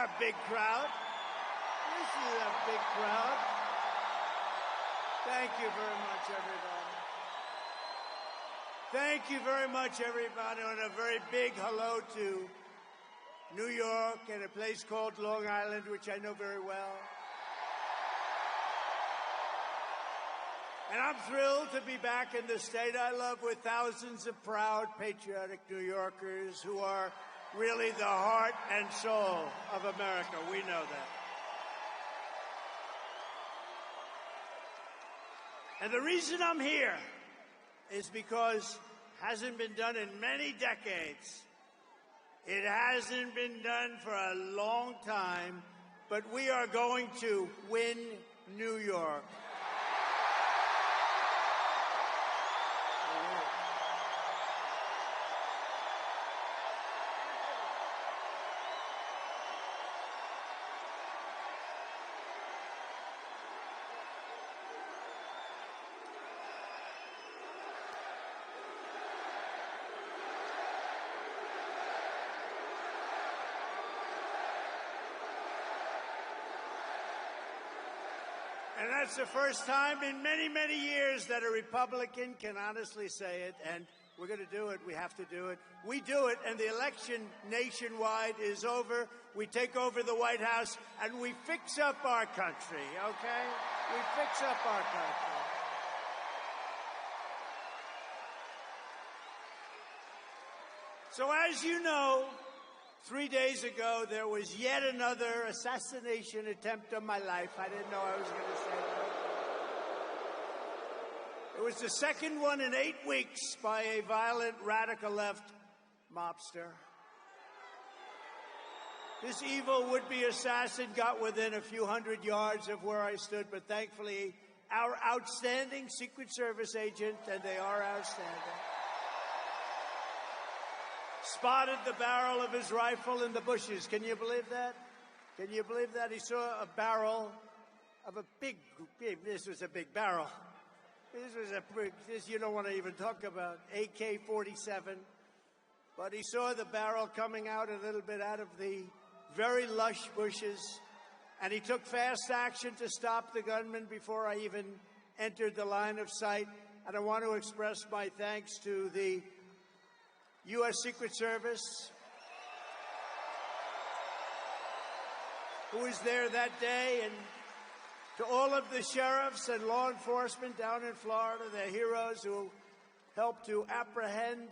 a big crowd. This is a big crowd. Thank you very much, everybody. Thank you very much, everybody, and a very big hello to New York and a place called Long Island, which I know very well. And I'm thrilled to be back in the state I love with thousands of proud, patriotic New Yorkers who are really the heart and soul of America. We know that. And the reason I'm here is because it hasn't been done in many decades. It hasn't been done for a long time, but we are going to win New York. And that's the first time in many, many years that a Republican can honestly say it, and we're going to do it. We have to do it. We do it, and the election nationwide is over. We take over the White House, and we fix up our country, okay? We fix up our country. So as you know, 3 days ago, there was yet another assassination attempt on my life. I didn't know I was going to say that. It was the second one in 8 weeks by a violent radical left mobster. This evil would-be assassin got within a few hundred yards of where I stood, but thankfully, our outstanding Secret Service agent, and they are outstanding, spotted the barrel of his rifle in the bushes. Can you believe that? Can you believe that? He saw a barrel of a big, this was a big barrel. This you don't want to even talk about, AK-47. But he saw the barrel coming out a little bit out of the very lush bushes, and he took fast action to stop the gunman before I even entered the line of sight. And I want to express my thanks to the U.S. Secret Service, who was there that day, and to all of the sheriffs and law enforcement down in Florida, the heroes who helped to apprehend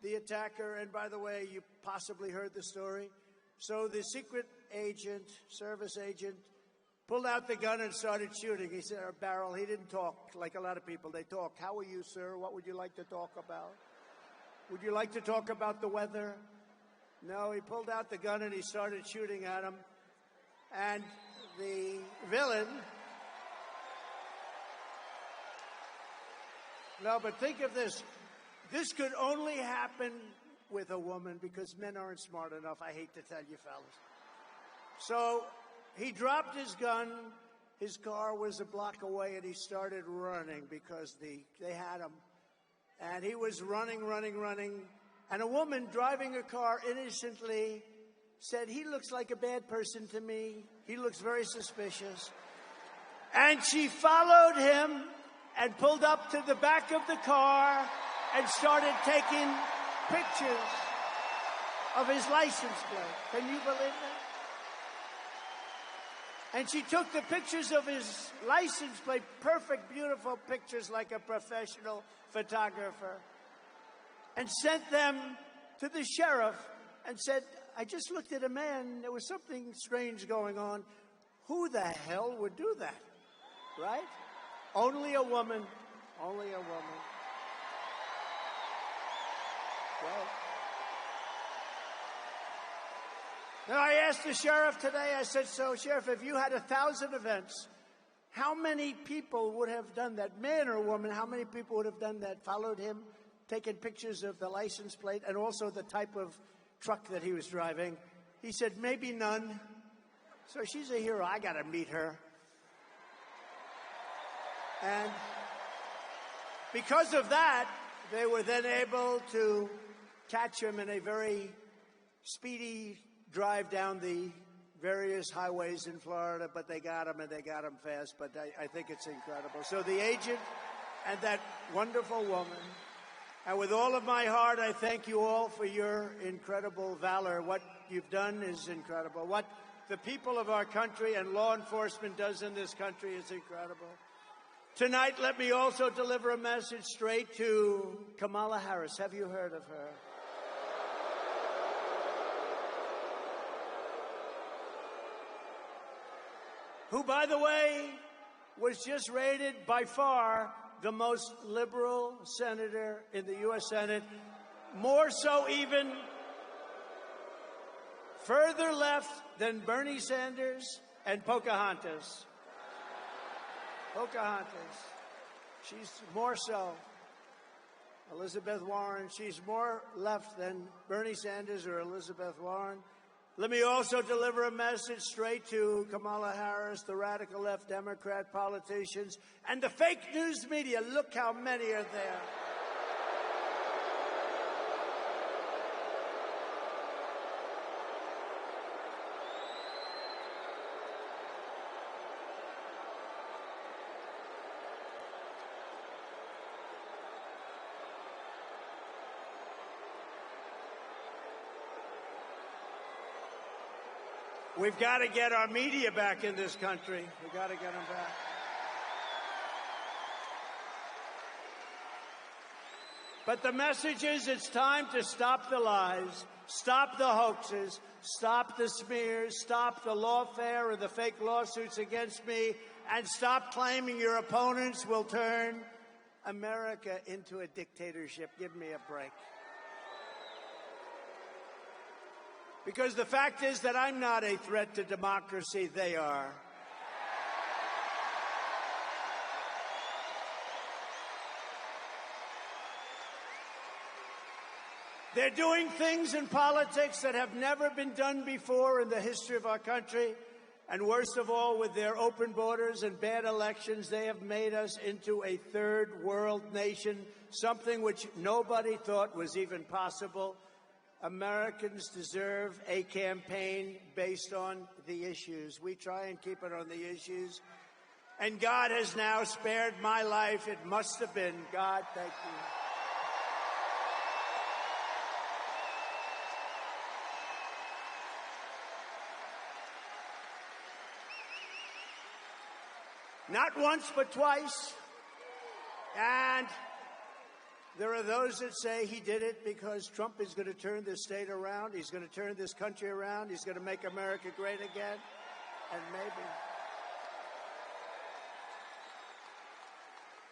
the attacker. And by the way, you possibly heard the story. So the secret agent, service agent, pulled out the gun and started shooting. He said, barrel, he didn't talk like a lot of people. They talk. How are you, sir? What would you like to talk about? Would you like to talk about the weather? No, he pulled out the gun and he started shooting at him. And the villain... No, but think of this. This could only happen with a woman because men aren't smart enough, I hate to tell you, fellas. So he dropped his gun. His car was a block away, and he started running because they had him. And he was running. And a woman driving a car innocently said, he looks like a bad person to me. He looks very suspicious. And she followed him and pulled up to the back of the car and started taking pictures of his license plate. Can you believe that? And she took the pictures of his license plate, perfect, beautiful pictures like a professional photographer, and sent them to the sheriff and said, I just looked at a man. There was something strange going on. Who the hell would do that? Right? Only a woman. Only a woman. Right. Now, I asked the sheriff today, I said, so, Sheriff, if you had 1,000 events, how many people would have done that? Man or woman, how many people would have done that? Followed him, taken pictures of the license plate and also the type of truck that he was driving. He said, maybe none. So she's a hero. I got to meet her. And because of that, they were then able to catch him in a very speedy drive down the various highways in Florida, but they got them, and they got them fast. But I think it's incredible. So the agent and that wonderful woman, and with all of my heart, I thank you all for your incredible valor. What you've done is incredible. What the people of our country and law enforcement does in this country is incredible. Tonight, let me also deliver a message straight to Kamala Harris. Have you heard of her? Who, by the way, was just rated by far the most liberal senator in the U.S. Senate, more so even further left than Bernie Sanders and Pocahontas. Pocahontas. She's more so. Elizabeth Warren, she's more left than Bernie Sanders or Elizabeth Warren. Let me also deliver a message straight to Kamala Harris, the radical left Democrat politicians, and the fake news media. Look how many are there. We've got to get our media back in this country. We've got to get them back. But the message is it's time to stop the lies, stop the hoaxes, stop the smears, stop the lawfare and the fake lawsuits against me, and stop claiming your opponents will turn America into a dictatorship. Give me a break. Because the fact is that I'm not a threat to democracy, they are. They're doing things in politics that have never been done before in the history of our country. And worst of all, with their open borders and bad elections, they have made us into a third world nation, something which nobody thought was even possible. Americans deserve a campaign based on the issues. We try and keep it on the issues. And God has now spared my life. It must have been God. Thank you. Not once, but twice. And there are those that say he did it because Trump is going to turn this state around. He's going to turn this country around. He's going to make America great again. And maybe.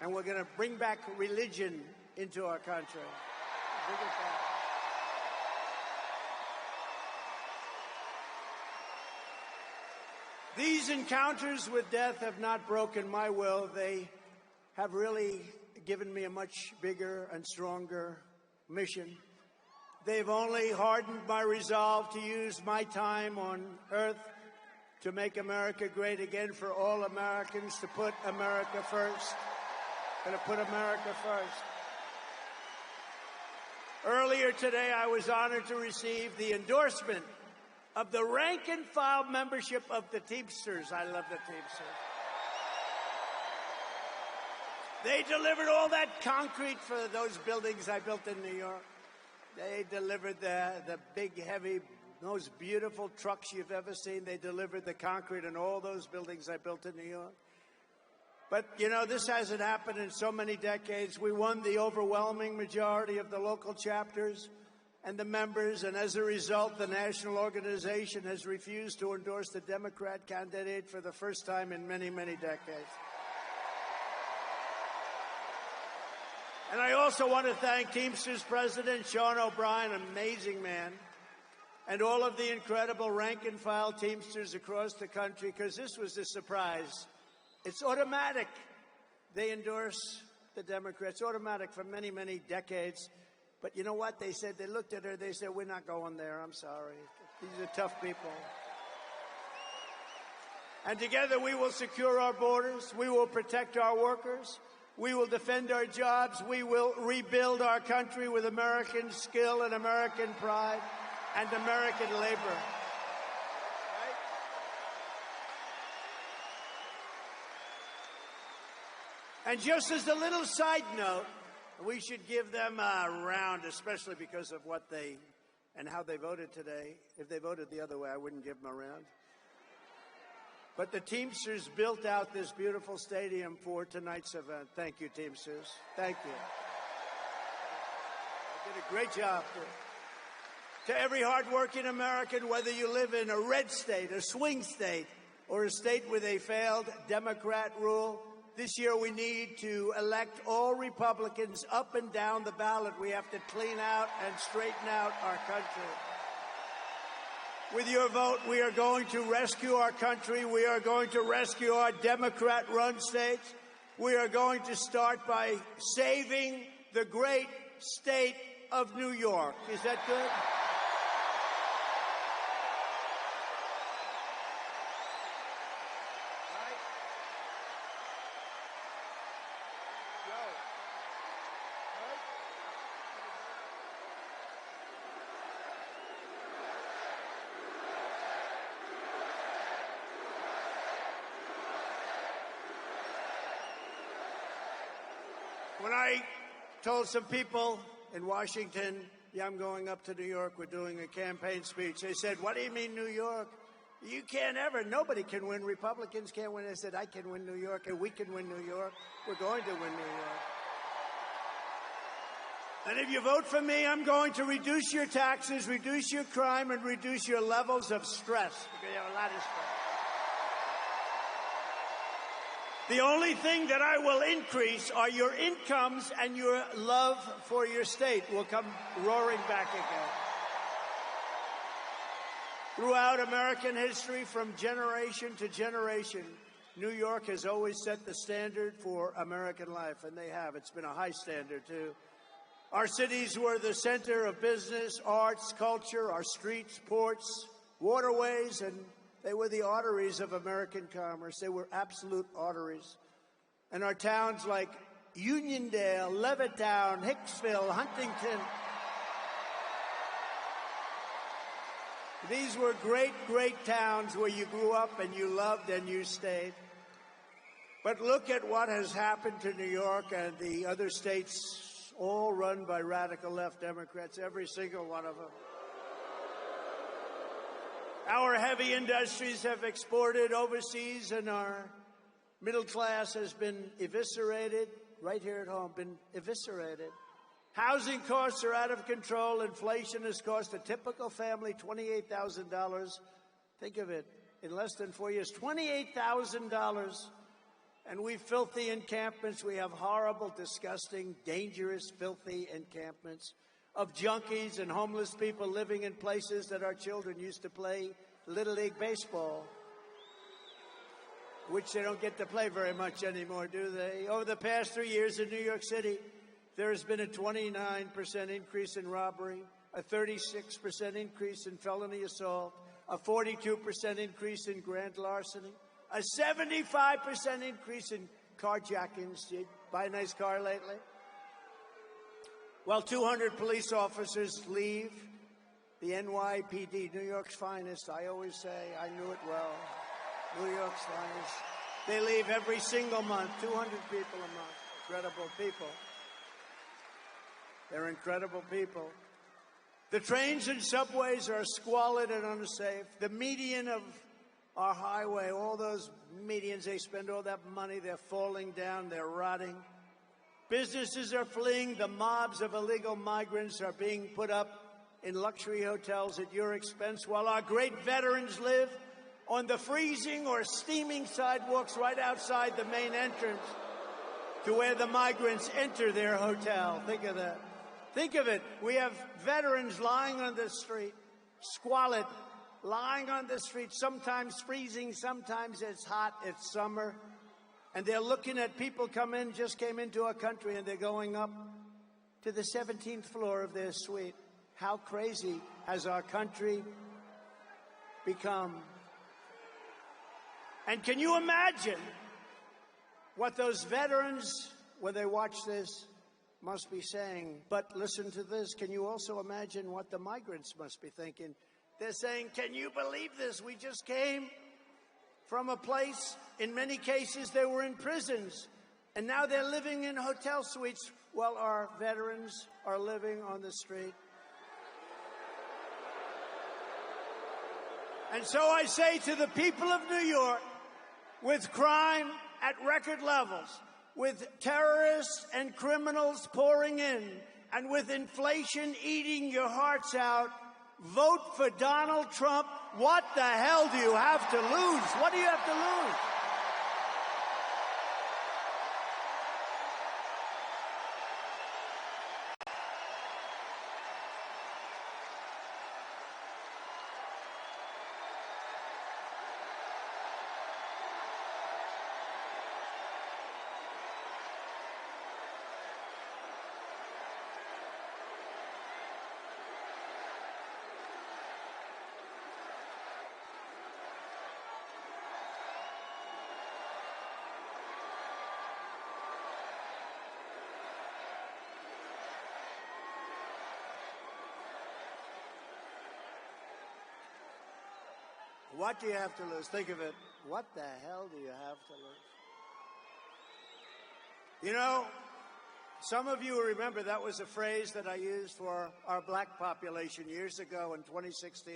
And we're going to bring back religion into our country. Bring it back. These encounters with death have not broken my will. They have really given me a much bigger and stronger mission. They've only hardened my resolve to use my time on earth to make America great again for all Americans, to put America first. Going to put America first. Earlier today, I was honored to receive the endorsement of the rank-and-file membership of the Teamsters. I love the Teamsters. They delivered all that concrete for those buildings I built in New York. They delivered the big, heavy, most beautiful trucks you've ever seen. They delivered the concrete in all those buildings I built in New York. But, you know, this hasn't happened in so many decades. We won the overwhelming majority of the local chapters and the members, and as a result, the national organization has refused to endorse the Democrat candidate for the first time in many, many decades. And I also want to thank Teamsters President Sean O'Brien, amazing man, and all of the incredible rank-and-file Teamsters across the country, because this was a surprise. It's automatic. They endorse the Democrats, automatic for many, many decades. But you know what? They said, they looked at her, they said, we're not going there. I'm sorry. These are tough people. And together we will secure our borders. We will protect our workers. We will defend our jobs. We will rebuild our country with American skill and American pride and American labor. Right? And just as a little side note, we should give them a round, especially because of what they and how they voted today. If they voted the other way, I wouldn't give them a round. But the Teamsters built out this beautiful stadium for tonight's event. Thank you, Teamsters. Thank you. They did a great job. To every hardworking American, whether you live in a red state, a swing state, or a state with a failed Democrat rule, this year we need to elect all Republicans up and down the ballot. We have to clean out and straighten out our country. With your vote, we are going to rescue our country. We are going to rescue our Democrat-run states. We are going to start by saving the great state of New York. Is that good? When I told some people in Washington, yeah, I'm going up to New York, we're doing a campaign speech, they said, what do you mean New York? You can't ever, nobody can win. Republicans can't win. I said, I can win New York, and we can win New York. We're going to win New York. And if you vote for me, I'm going to reduce your taxes, reduce your crime, and reduce your levels of stress, because you have a lot of stress. The only thing that I will increase are your incomes, and your love for your state will come roaring back again. Throughout American history, from generation to generation, New York has always set the standard for American life, and they have. It's been a high standard, too. Our cities were the center of business, arts, culture, our streets, ports, waterways, and they were the arteries of American commerce. They were absolute arteries. And our towns like Uniondale, Levittown, Hicksville, Huntington, these were great, great towns where you grew up and you loved and you stayed. But look at what has happened to New York and the other states, all run by radical left Democrats, every single one of them. Our heavy industries have exported overseas, and our middle class has been eviscerated, right here at home, been eviscerated. Housing costs are out of control. Inflation has cost a typical family $28,000. Think of it, in less than 4 years, $28,000. And we filthy encampments. We have horrible, disgusting, dangerous, filthy encampments of junkies and homeless people living in places that our children used to play Little League baseball, which they don't get to play very much anymore, do they? Over the past 3 years in New York City, there has been a 29% increase in robbery, a 36% increase in felony assault, a 42% increase in grand larceny, a 75% increase in carjackings. Did you buy a nice car lately? Well, 200 police officers leave the NYPD, New York's finest. I always say, I knew it well, New York's finest. They leave every single month, 200 people a month. Incredible people. They're incredible people. The trains and subways are squalid and unsafe. The median of our highway, all those medians, they spend all that money, they're falling down, they're rotting. Businesses are fleeing. The mobs of illegal migrants are being put up in luxury hotels at your expense, while our great veterans live on the freezing or steaming sidewalks right outside the main entrance to where the migrants enter their hotel. Think of that. Think of it. We have veterans lying on the street, squalid, lying on the street, sometimes freezing, sometimes it's hot, it's summer. And they're looking at people just came into our country, and they're going up to the 17th floor of their suite. How crazy has our country become? And can you imagine what those veterans, when they watch this, must be saying? But listen to this. Can you also imagine what the migrants must be thinking? They're saying, can you believe this? We just came from a place, in many cases, they were in prisons. And now they're living in hotel suites while our veterans are living on the street. And so I say to the people of New York, with crime at record levels, with terrorists and criminals pouring in, and with inflation eating your hearts out, vote for Donald Trump. What the hell do you have to lose? What do you have to lose? What do you have to lose? Think of it. What the hell do you have to lose? You know, some of you remember that was a phrase that I used for our black population years ago in 2016.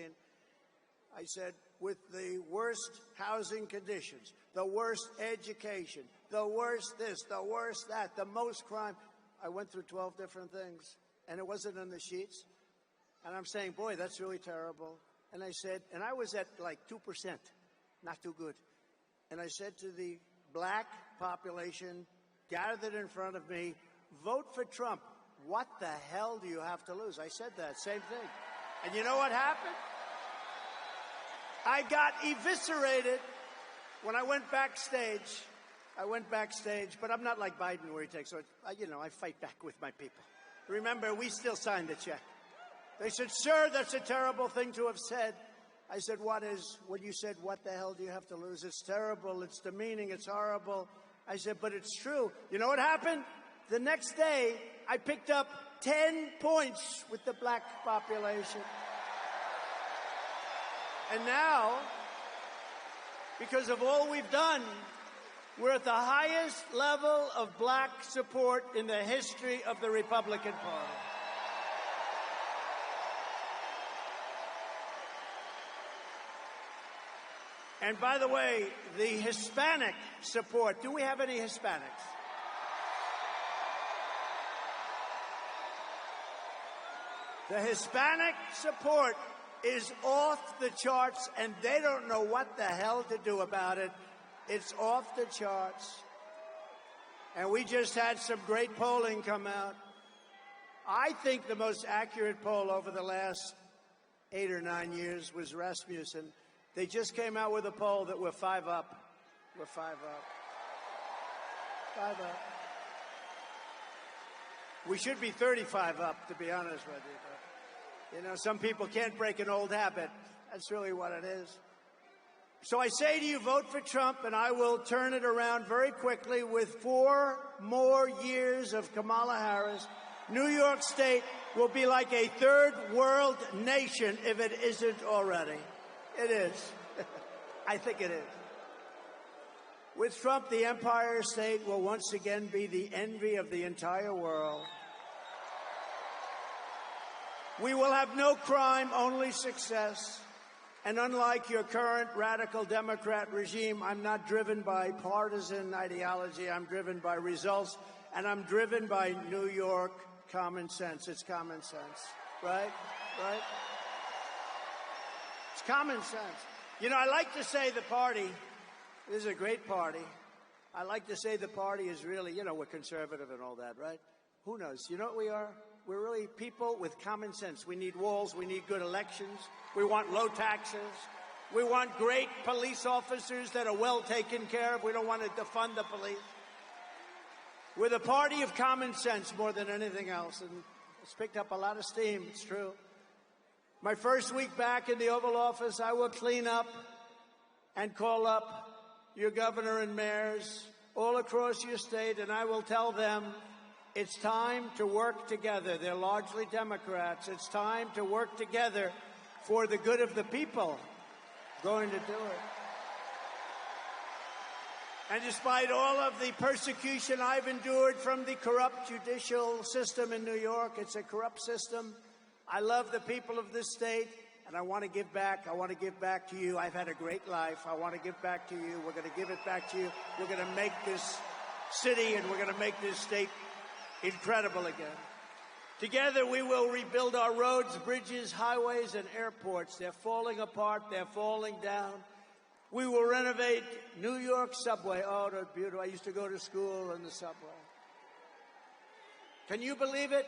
I said, with the worst housing conditions, the worst education, the worst this, the worst that, the most crime. I went through 12 different things, and it wasn't in the sheets. And I'm saying, boy, that's really terrible. And I said, and I was at like 2%, not too good. And I said to the black population gathered in front of me, vote for Trump. What the hell do you have to lose? I said that, same thing. And you know what happened? I got eviscerated when I went backstage. But I'm not like Biden where he takes, so I fight back with my people. Remember, we still signed the check. They said, sir, that's a terrible thing to have said. I said, when you said, what the hell do you have to lose? It's terrible, it's demeaning, it's horrible. I said, but it's true. You know what happened? The next day, I picked up 10 points with the black population. And now, because of all we've done, we're at the highest level of black support in the history of the Republican Party. And by the way, the Hispanic support, do we have any Hispanics? The Hispanic support is off the charts, and they don't know what the hell to do about it. It's off the charts. And we just had some great polling come out. I think the most accurate poll over the last 8 or 9 years was Rasmussen. They just came out with a poll that we're 5 up. We're 5 up. 5 up. We should be 35 up, to be honest with you. But, some people can't break an old habit. That's really what it is. So I say to you, vote for Trump, and I will turn it around very quickly. With 4 more years of Kamala Harris, New York State will be like a third world nation if it isn't already. It is. I think it is. With Trump, the Empire State will once again be the envy of the entire world. We will have no crime, only success. And unlike your current radical Democrat regime, I'm not driven by partisan ideology. I'm driven by results, and I'm driven by New York common sense. It's common sense, right? Right? It's common sense. I like to say the party, this is a great party. I like to say the party is really, we're conservative and all that, right? Who knows? You know what we are? We're really people with common sense. We need walls. We need good elections. We want low taxes. We want great police officers that are well taken care of. We don't want to defund the police. We're the party of common sense more than anything else. And it's picked up a lot of steam. It's true. My first week back in the Oval Office, I will clean up and call up your governor and mayors all across your state, and I will tell them it's time to work together. They're largely Democrats. It's time to work together for the good of the people. Going to do it. And despite all of the persecution I've endured from the corrupt judicial system in New York, it's a corrupt system. I love the people of this state, and I want to give back. I want to give back to you. I've had a great life. I want to give back to you. We're going to give it back to you. We're going to make this city and we're going to make this state incredible again. Together, we will rebuild our roads, bridges, highways, and airports. They're falling apart. They're falling down. We will renovate New York subway. Oh, they're beautiful. I used to go to school on the subway. Can you believe it?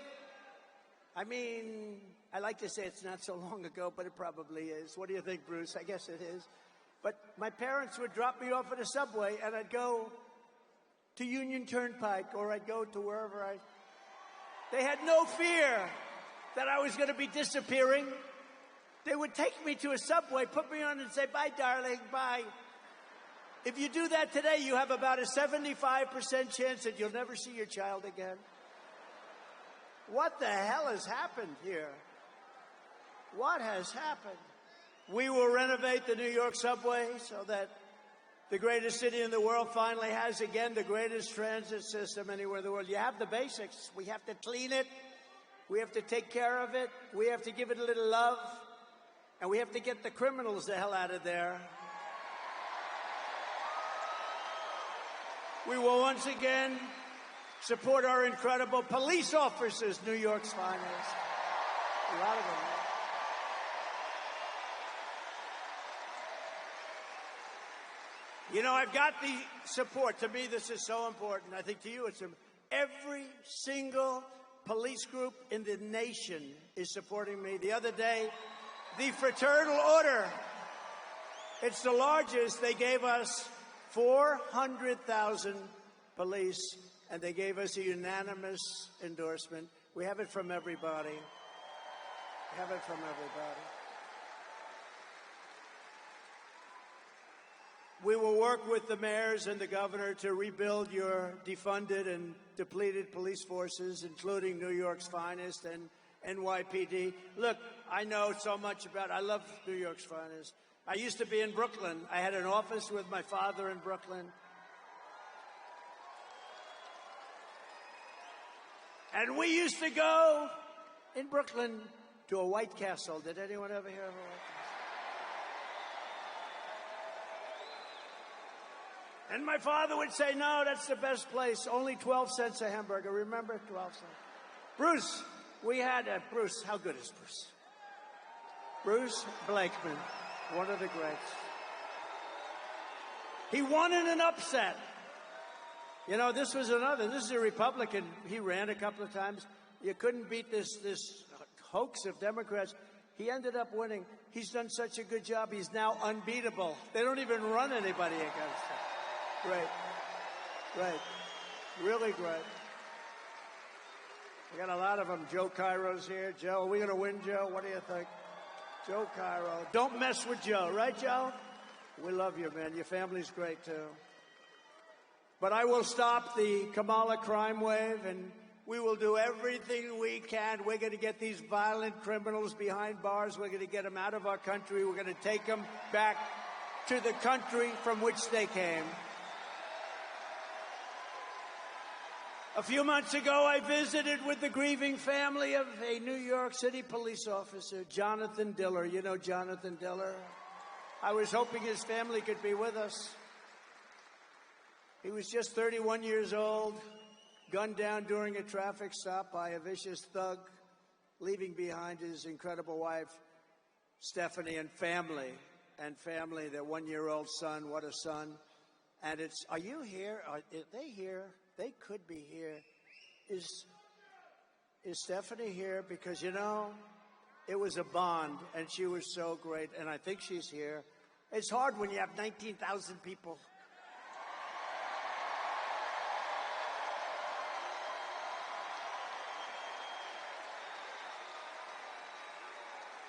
I mean, I like to say it's not so long ago, but it probably is. What do you think, Bruce? I guess it is. But my parents would drop me off at a subway, and I'd go to Union Turnpike, or I'd go to wherever They had no fear that I was going to be disappearing. They would take me to a subway, put me on and say, bye, darling, bye. If you do that today, you have about a 75% chance that you'll never see your child again. What the hell has happened here? What has happened? We will renovate the New York subway so that the greatest city in the world finally has, again, the greatest transit system anywhere in the world. You have the basics. We have to clean it. We have to take care of it. We have to give it a little love. And we have to get the criminals the hell out of there. We will once again support our incredible police officers, New York's finest. A lot of them. You know, I've got the support. To me, this is so important. I think to you, it's every single police group in the nation is supporting me. The other day, the Fraternal Order, it's the largest. They gave us 400,000 police, and they gave us a unanimous endorsement. We have it from everybody. We have it from everybody. We will work with the mayors and the governor to rebuild your defunded and depleted police forces, including New York's finest and NYPD. Look, I know so much about, I love New York's finest. I used to be in Brooklyn. I had an office with my father in Brooklyn. And we used to go in Brooklyn to a White Castle. Did anyone ever hear of a White Castle? And my father would say, no, that's the best place. Only 12 cents a hamburger. Remember? 12 cents. Bruce, we had Bruce. How good is Bruce? Bruce Blakeman, one of the greats. He won in an upset. You know, this is a Republican. He ran a couple of times. You couldn't beat this hoax of Democrats. He ended up winning. He's done such a good job. He's now unbeatable. They don't even run anybody against him. Great. Really great. We got a lot of them. Joe Cairo's here. Joe, are we going to win, Joe? What do you think? Joe Cairo. Don't mess with Joe, right, Joe? We love you, man. Your family's great, too. But I will stop the Kamala crime wave, and we will do everything we can. We're going to get these violent criminals behind bars. We're going to get them out of our country. We're going to take them back to the country from which they came. A few months ago, I visited with the grieving family of a New York City police officer, Jonathan Diller. You know Jonathan Diller? I was hoping his family could be with us. He was just 31 years old, gunned down during a traffic stop by a vicious thug, leaving behind his incredible wife, Stephanie, and family, their one-year-old son. What a son. And are you here? Are they here? They could be here. Is Stephanie here? Because, you know, it was a bond, and she was so great, and I think she's here. It's hard when you have 19,000 people.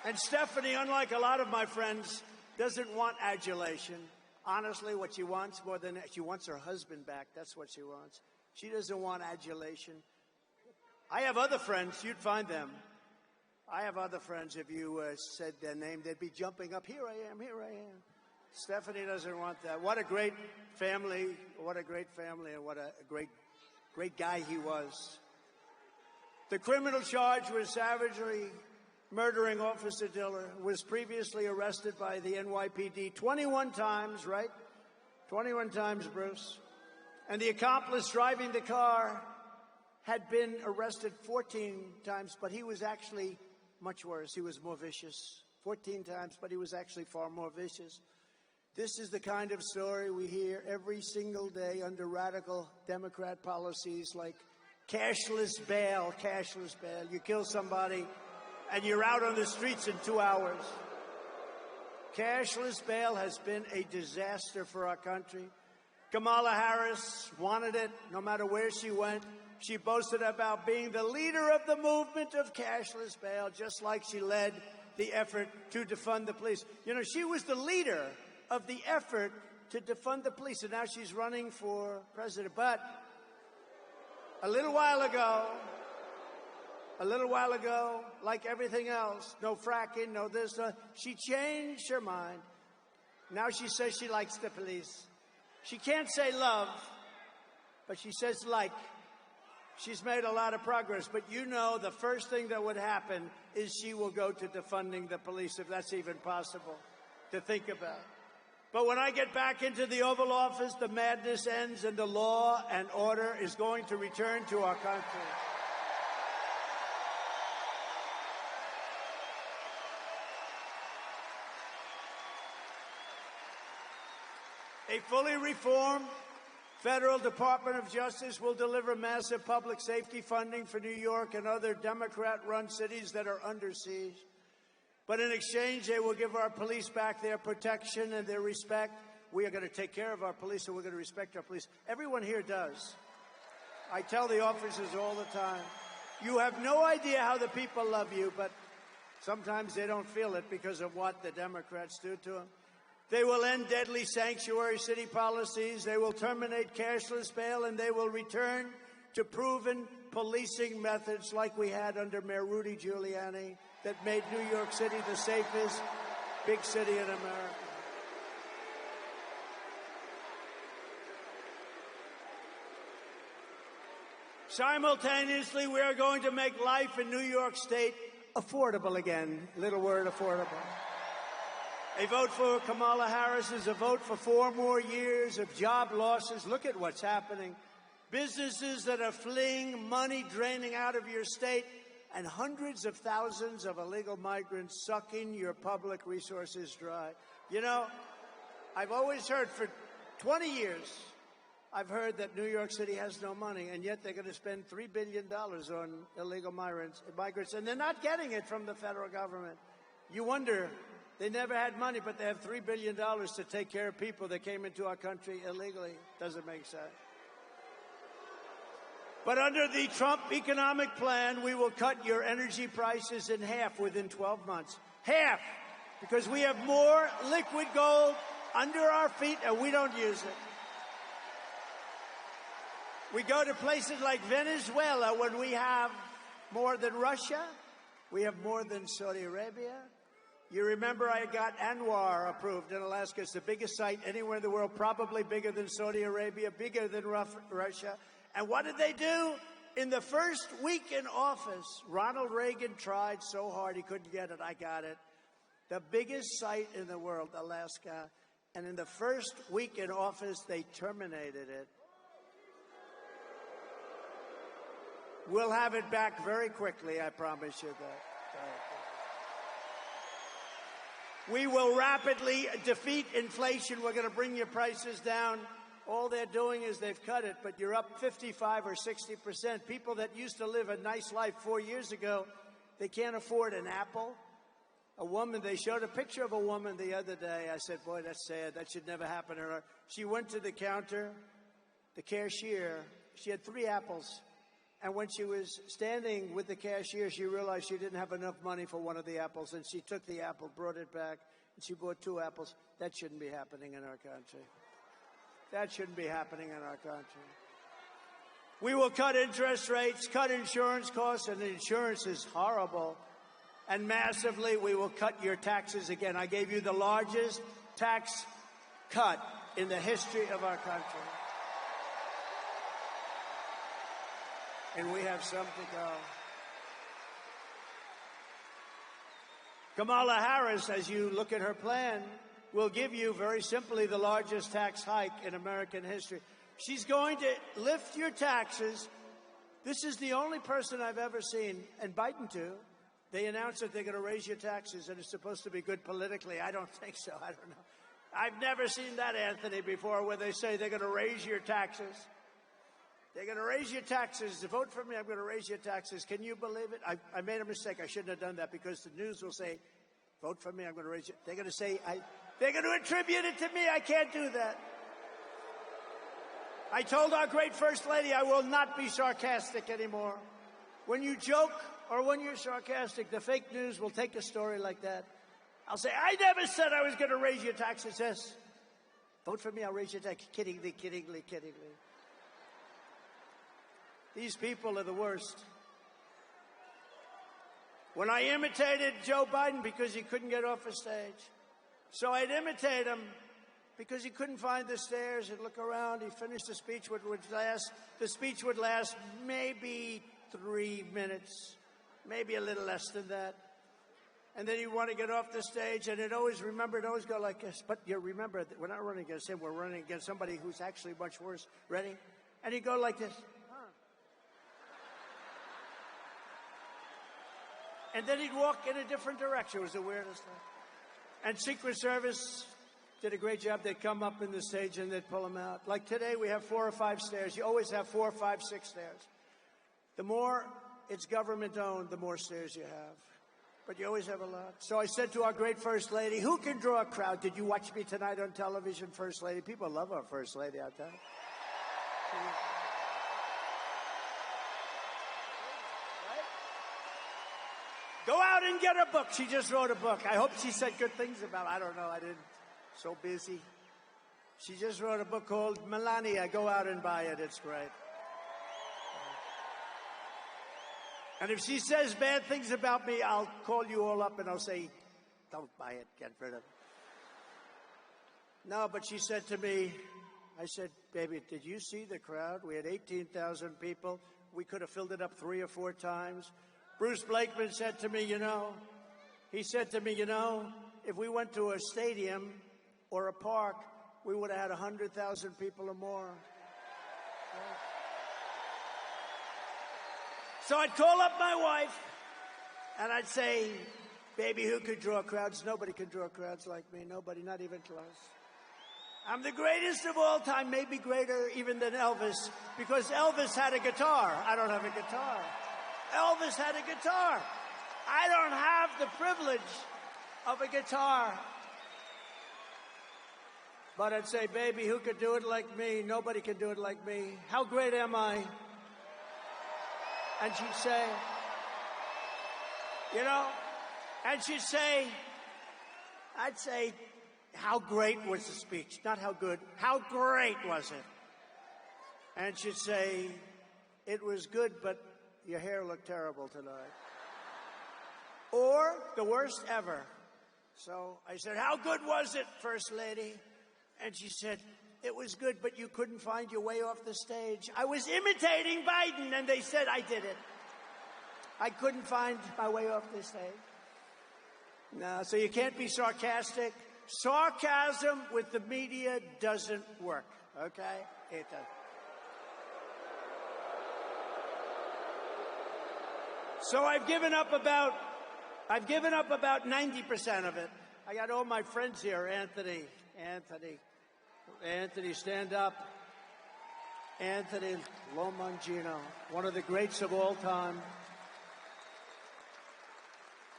And Stephanie, unlike a lot of my friends, doesn't want adulation. Honestly, what she wants more than she wants her husband back. That's what she wants. She doesn't want adulation. I have other friends. You'd find them. I have other friends. If you said their name, they'd be jumping up. Here I am. Here I am. Stephanie doesn't want that. What a great family. What a great family, and what a great guy he was. The criminal charge was savagely murdering Officer Diller, was previously arrested by the NYPD 21 times, right? 21 times, Bruce. And the accomplice driving the car had been arrested 14 times, but he was actually much worse. He was more vicious. 14 times, but he was actually far more vicious. This is the kind of story we hear every single day under radical Democrat policies like cashless bail, cashless bail. You kill somebody and you're out on the streets in 2 hours. Cashless bail has been a disaster for our country. Kamala Harris wanted it no matter where she went. She boasted about being the leader of the movement of cashless bail, just like she led the effort to defund the police. You know, she was the leader of the effort to defund the police, and now she's running for president. But a little while ago, like everything else, no fracking, no this, no, she changed her mind. Now she says she likes the police. She can't say love, but she says like. She's made a lot of progress, but you know the first thing that would happen is she will go to defunding the police, if that's even possible to think about. But when I get back into the Oval Office, the madness ends and the law and order is going to return to our country. A fully reformed Federal Department of Justice will deliver massive public safety funding for New York and other Democrat-run cities that are under siege. But in exchange, they will give our police back their protection and their respect. We are going to take care of our police, and we're going to respect our police. Everyone here does. I tell the officers all the time, you have no idea how the people love you, but sometimes they don't feel it because of what the Democrats do to them. They will end deadly sanctuary city policies. They will terminate cashless bail, and they will return to proven policing methods like we had under Mayor Rudy Giuliani that made New York City the safest big city in America. Simultaneously, we are going to make life in New York State affordable again. Little word, affordable. A vote for Kamala Harris is a vote for 4 more years of job losses. Look at what's happening. Businesses that are fleeing, money draining out of your state, and hundreds of thousands of illegal migrants sucking your public resources dry. You know, I've always heard for 20 years, I've heard that New York City has no money, and yet they're going to spend $3 billion on illegal migrants, and they're not getting it from the federal government. You wonder, they never had money, but they have $3 billion to take care of people that came into our country illegally. Doesn't make sense. But under the Trump economic plan, we will cut your energy prices in half within 12 months. Half! Because we have more liquid gold under our feet and we don't use it. We go to places like Venezuela when we have more than Russia. We have more than Saudi Arabia. You remember I got Anwar approved in Alaska. It's the biggest site anywhere in the world, probably bigger than Saudi Arabia, bigger than Russia. And what did they do? In the first week in office, Ronald Reagan tried so hard he couldn't get it. I got it. The biggest site in the world, Alaska. And in the first week in office, they terminated it. We'll have it back very quickly, I promise you that. We will rapidly defeat inflation. We're going to bring your prices down. All they're doing is they've cut it, but you're up 55 or 60%. People that used to live a nice life 4 years ago, they can't afford an apple. A woman, they showed a picture of a woman the other day. I said, boy, that's sad. That should never happen to her. She went to the counter, the cashier. She had 3 apples. And when she was standing with the cashier, she realized she didn't have enough money for one of the apples. And she took the apple, brought it back, and she bought 2 apples. That shouldn't be happening in our country. That shouldn't be happening in our country. We will cut interest rates, cut insurance costs, and insurance is horrible. And massively, we will cut your taxes again. I gave you the largest tax cut in the history of our country. And we have some to go. Kamala Harris, as you look at her plan, will give you, very simply, the largest tax hike in American history. She's going to lift your taxes. This is the only person I've ever seen, and Biden too. They announced that they're going to raise your taxes, and it's supposed to be good politically. I don't think so. I don't know. I've never seen that, Anthony, before, where they say they're going to raise your taxes. They're going to raise your taxes. Vote for me, I'm going to raise your taxes. Can you believe it? I made a mistake. I shouldn't have done that, because the news will say, vote for me, I'm going to raise it. They're going to say, they're going to attribute it to me. I can't do that. I told our great First Lady I will not be sarcastic anymore. When you joke or when you're sarcastic, the fake news will take a story like that. I'll say, I never said I was going to raise your taxes. Yes. Vote for me, I'll raise your taxes. Kiddingly, kiddingly, kiddingly. These people are the worst. When I imitated Joe Biden because he couldn't get off a stage, so I'd imitate him because he couldn't find the stairs. He'd look around. He finished the speech, the speech would last maybe 3 minutes, maybe a little less than that. And then he'd want to get off the stage, and it'd always go like this. But you remember, we're not running against him. We're running against somebody who's actually much worse. Ready? And he'd go like this. And then he'd walk in a different direction. It was the weirdest thing. And Secret Service did a great job. They'd come up in the stage and they'd pull him out. Like today, we have 4 or 5 stairs. You always have 4, 5, 6 stairs. The more it's government-owned, the more stairs you have. But you always have a lot. So I said to our great First Lady, who can draw a crowd? Did you watch me tonight on television, First Lady? People love our First Lady out there. Go out and get a book. She just wrote a book. I hope she said good things about it. I don't know. I didn't. So busy. She just wrote a book called Melania. Go out and buy it. It's great. And if she says bad things about me, I'll call you all up and I'll say, don't buy it. Get rid of it. No, but she said to me, I said, baby, did you see the crowd? We had 18,000 people. We could have filled it up 3 or 4 times. Bruce Blakeman said to me, if we went to a stadium or a park, we would have had 100,000 people or more. So I'd call up my wife and I'd say, baby, who could draw crowds? Nobody can draw crowds like me. Nobody, not even close. I'm the greatest of all time, maybe greater even than Elvis, because Elvis had a guitar. I don't have a guitar. Elvis had a guitar. I don't have the privilege of a guitar. But I'd say, baby, who could do it like me? Nobody can do it like me. How great am I? And she'd say, and she'd say, I'd say, how great was the speech? Not how good. How great was it? And she'd say, it was good, but your hair looked terrible tonight. Or the worst ever. So I said, how good was it, First Lady? And she said, it was good, but you couldn't find your way off the stage. I was imitating Biden, and they said I did it. I couldn't find my way off the stage. No, so you can't be sarcastic. Sarcasm with the media doesn't work, okay? It doesn't. So I've given up about 90% of it. I got all my friends here. Anthony, stand up. Anthony Lomangino, one of the greats of all time.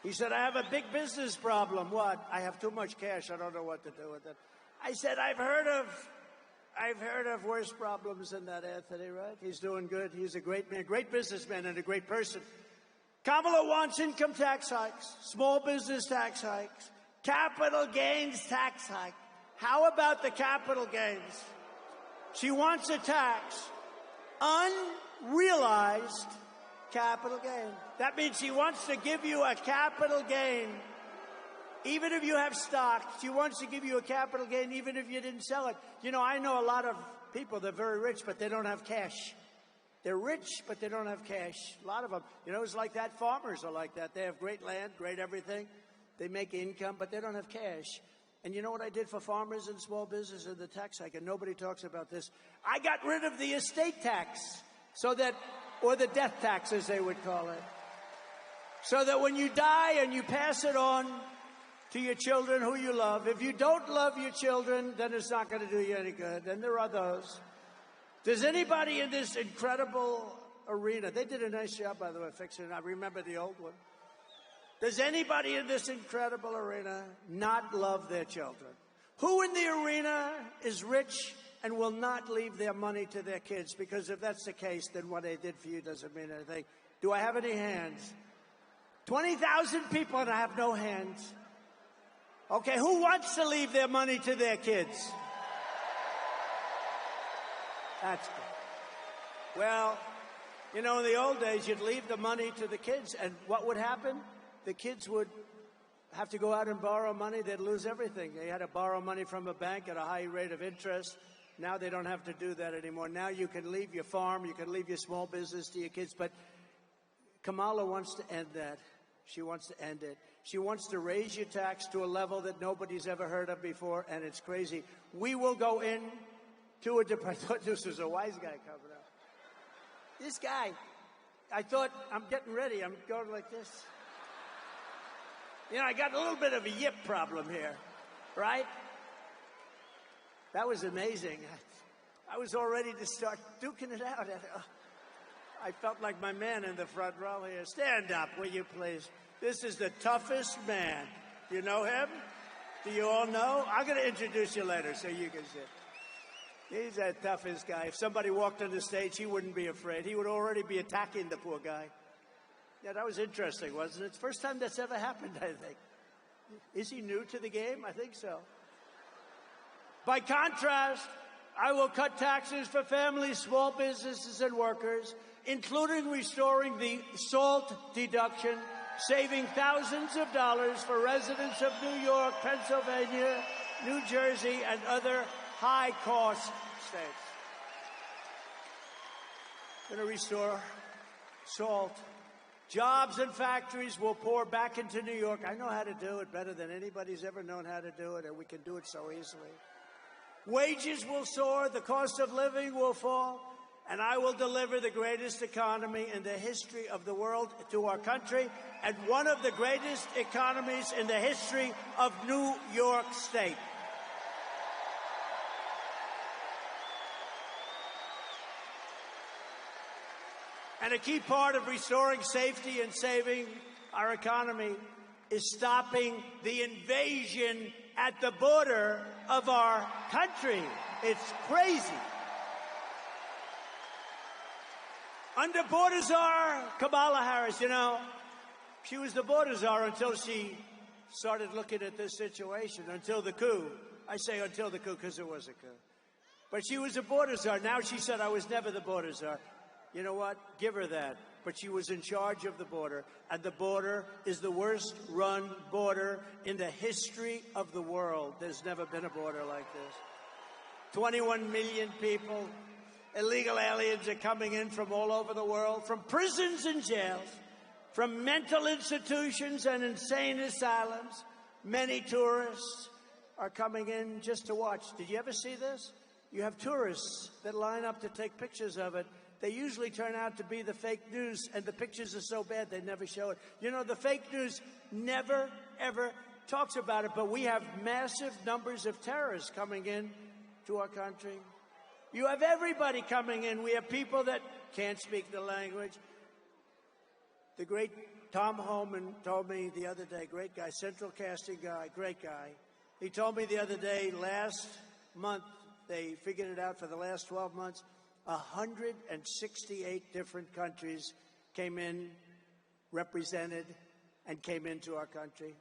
He said, I have a big business problem. What? I have too much cash. I don't know what to do with it. I said, I've heard of worse problems than that, Anthony, right? He's doing good. He's a great man, great businessman, and a great person. Kamala wants income tax hikes, small business tax hikes, capital gains tax hike. How about the capital gains? She wants a tax, unrealized capital gain. That means she wants to give you a capital gain Even if you have stock, she wants to give you a capital gain even if you didn't sell it. You know, I know a lot of people, they're very rich, but they don't have cash. They're rich, but they don't have cash. A lot of them. You know, it's like that. Farmers are like that. They have great land, great everything. They make income, but they don't have cash. And you know what I did for farmers and small business and the tax hike? And nobody talks about this. I got rid of the estate tax, so that, or the death tax, as they would call it, so that when you die and you pass it on to your children who you love, if you don't love your children, then it's not going to do you any good. And there are those. Does anybody in this incredible arena, they did a nice job, by the way, fixing it. I remember the old one. Does anybody in this incredible arena not love their children? Who in the arena is rich and will not leave their money to their kids? Because if that's the case, then what they did for you doesn't mean anything. Do I have any hands? 20,000 people and I have no hands. Okay, who wants to leave their money to their kids? That's good. Well, you know, in the old days, you'd leave the money to the kids, and what would happen? The kids would have to go out and borrow money. They'd lose everything. They had to borrow money from a bank at a high rate of interest. Now they don't have to do that anymore. Now you can leave your farm, you can leave your small business to your kids, but Kamala wants to end that. She wants to end it. She wants to raise your tax to a level that nobody's ever heard of before, and it's crazy. We will go in to a I thought this was a wise guy coming up. This guy, I thought, I'm getting ready. I'm going like this. You know, I got a little bit of a yip problem here, right? That was amazing. I was all ready to start duking it out. I felt like my man in the front row here. Stand up, will you please? This is the toughest man. You know him? Do you all know? I'm going to introduce you later so you can sit. He's the toughest guy. If somebody walked on the stage, he wouldn't be afraid. He would already be attacking the poor guy. Yeah, that was interesting, wasn't it? It's the first time that's ever happened, I think. Is he new to the game? I think so. By contrast, I will cut taxes for families, small businesses, and workers, including restoring the SALT deduction, saving thousands of dollars for residents of New York, Pennsylvania, New Jersey, and other high-cost states. Going to restore SALT. Jobs and factories will pour back into New York. I know how to do it better than anybody's ever known how to do it, and we can do it so easily. Wages will soar, the cost of living will fall, and I will deliver the greatest economy in the history of the world to our country, and one of the greatest economies in the history of New York State. And a key part of restoring safety and saving our economy is stopping the invasion at the border of our country. It's crazy. Under border czar Kamala Harris, you know, she was the border czar until she started looking at this situation, until the coup. I say until the coup because it was a coup. But she was a border czar. Now she said, I was never the border czar. You know what? Give her that. But she was in charge of the border, and the border is the worst run border in the history of the world. There's never been a border like this. 21 million people, illegal aliens are coming in from all over the world, from prisons and jails, from mental institutions and insane asylums. Many tourists are coming in just to watch. Did you ever see this? You have tourists that line up to take pictures of it. They usually turn out to be the fake news, and the pictures are so bad they never show it. You know, the fake news never, ever talks about it, but we have massive numbers of terrorists coming in to our country. You have everybody coming in. We have people that can't speak the language. The great Tom Homan told me the other day, great guy, central casting guy, great guy. He told me the other day, last month, they figured it out for the last 12 months, 168 different countries came in, represented, and came into our country.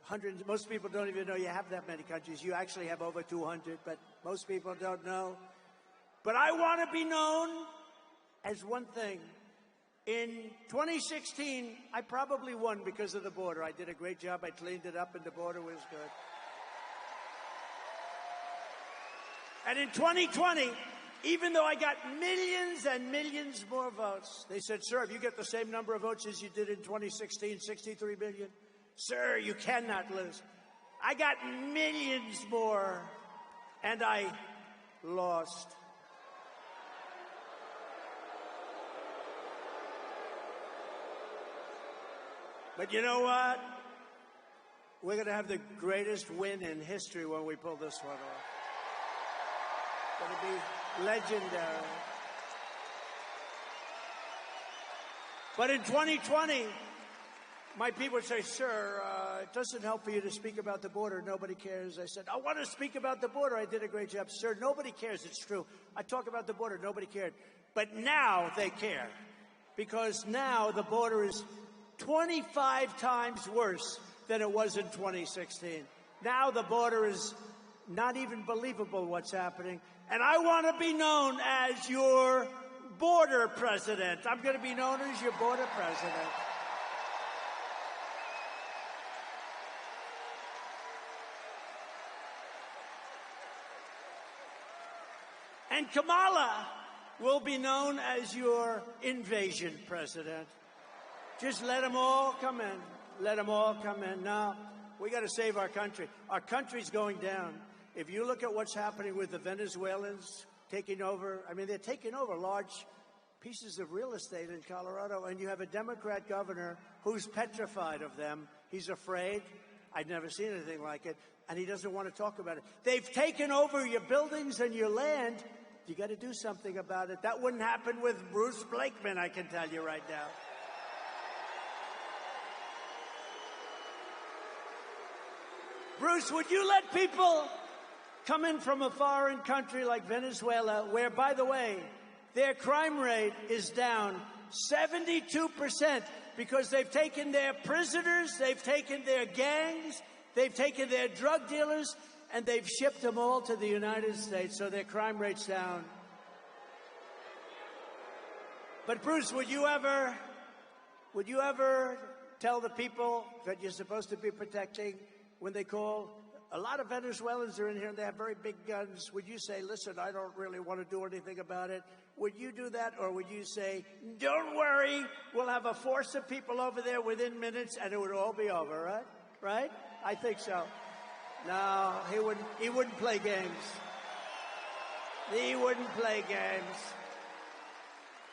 Most people don't even know you have that many countries. You actually have over 200, but most people don't know. But I want to be known as one thing. In 2016, I probably won because of the border. I did a great job. I cleaned it up, and the border was good. And in 2020, even though I got millions and millions more votes, they said, sir, if you get the same number of votes as you did in 2016, 63 million, sir, you cannot lose. I got millions more, and I lost. But you know what? We're going to have the greatest win in history when we pull this one off. It's going to be legendary. But in 2020, my people would say, sir, it doesn't help for you to speak about the border. Nobody cares. I said, I want to speak about the border. I did a great job. Sir, nobody cares. It's true. I talk about the border. Nobody cared. But now they care. Because now the border is 25 times worse than it was in 2016. Now the border is not even believable what's happening. And I want to be known as your border president. I'm going to be known as your border president. And Kamala will be known as your invasion president. Just let them all come in. Let them all come in. Now, we got to save our country. Our country's going down. If you look at what's happening with the Venezuelans taking over, I mean, they're taking over large pieces of real estate in Colorado, and you have a Democrat governor who's petrified of them. He's afraid. I've never seen anything like it, and he doesn't want to talk about it. They've taken over your buildings and your land. You got to do something about it. That wouldn't happen with Bruce Blakeman, I can tell you right now. Bruce, would you let people come in from a foreign country like Venezuela, where, by the way, their crime rate is down 72% because they've taken their prisoners, they've taken their gangs, they've taken their drug dealers, and they've shipped them all to the United States, so their crime rate's down. But Bruce, would you ever tell the people that you're supposed to be protecting when they call? A lot of Venezuelans are in here and they have very big guns. Would you say, listen, I don't really want to do anything about it? Would you do that? Or would you say, don't worry, we'll have a force of people over there within minutes and it would all be over, right? Right? I think so. No, he wouldn't play games. He wouldn't play games.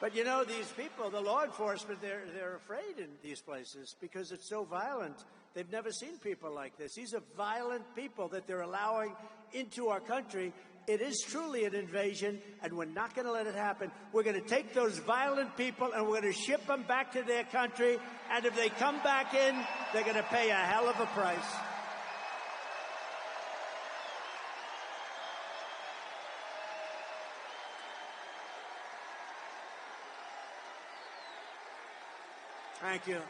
But you know, these people, the law enforcement, they're afraid in these places because it's so violent. They've never seen people like this. These are violent people that they're allowing into our country. It is truly an invasion, and we're not going to let it happen. We're going to take those violent people, and we're going to ship them back to their country. And if they come back in, they're going to pay a hell of a price. Thank you.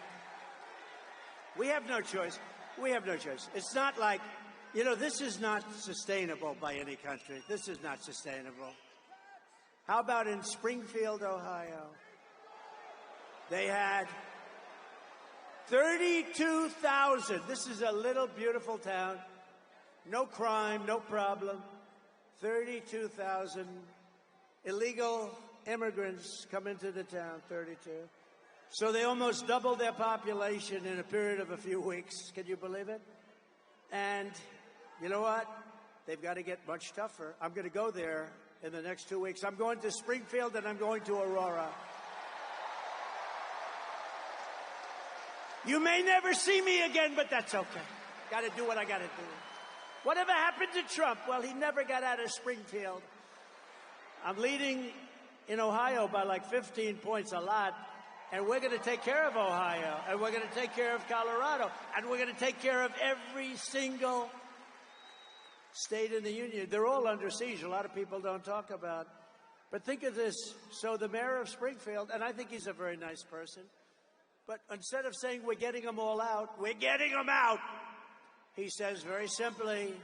We have no choice. We have no choice. It's not like, you know, this is not sustainable by any country. This is not sustainable. How about in Springfield, Ohio? They had 32,000. This is a little beautiful town. No crime, no problem. 32,000 illegal immigrants come into the town, 32. So they almost doubled their population in a period of a few weeks. Can you believe it? And you know what? They've got to get much tougher. I'm going to go there in the next 2 weeks. I'm going to Springfield and I'm going to Aurora. You may never see me again, but that's okay. Got to do what I got to do. Whatever happened to Trump? Well, he never got out of Springfield. I'm leading in Ohio by like 15 points, a lot. And we're going to take care of Ohio, and we're going to take care of Colorado, and we're going to take care of every single state in the union. They're all under siege. A lot of people don't talk about. But think of this. So the mayor of Springfield, and I think he's a very nice person, but instead of saying we're getting them all out, we're getting them out, he says very simply,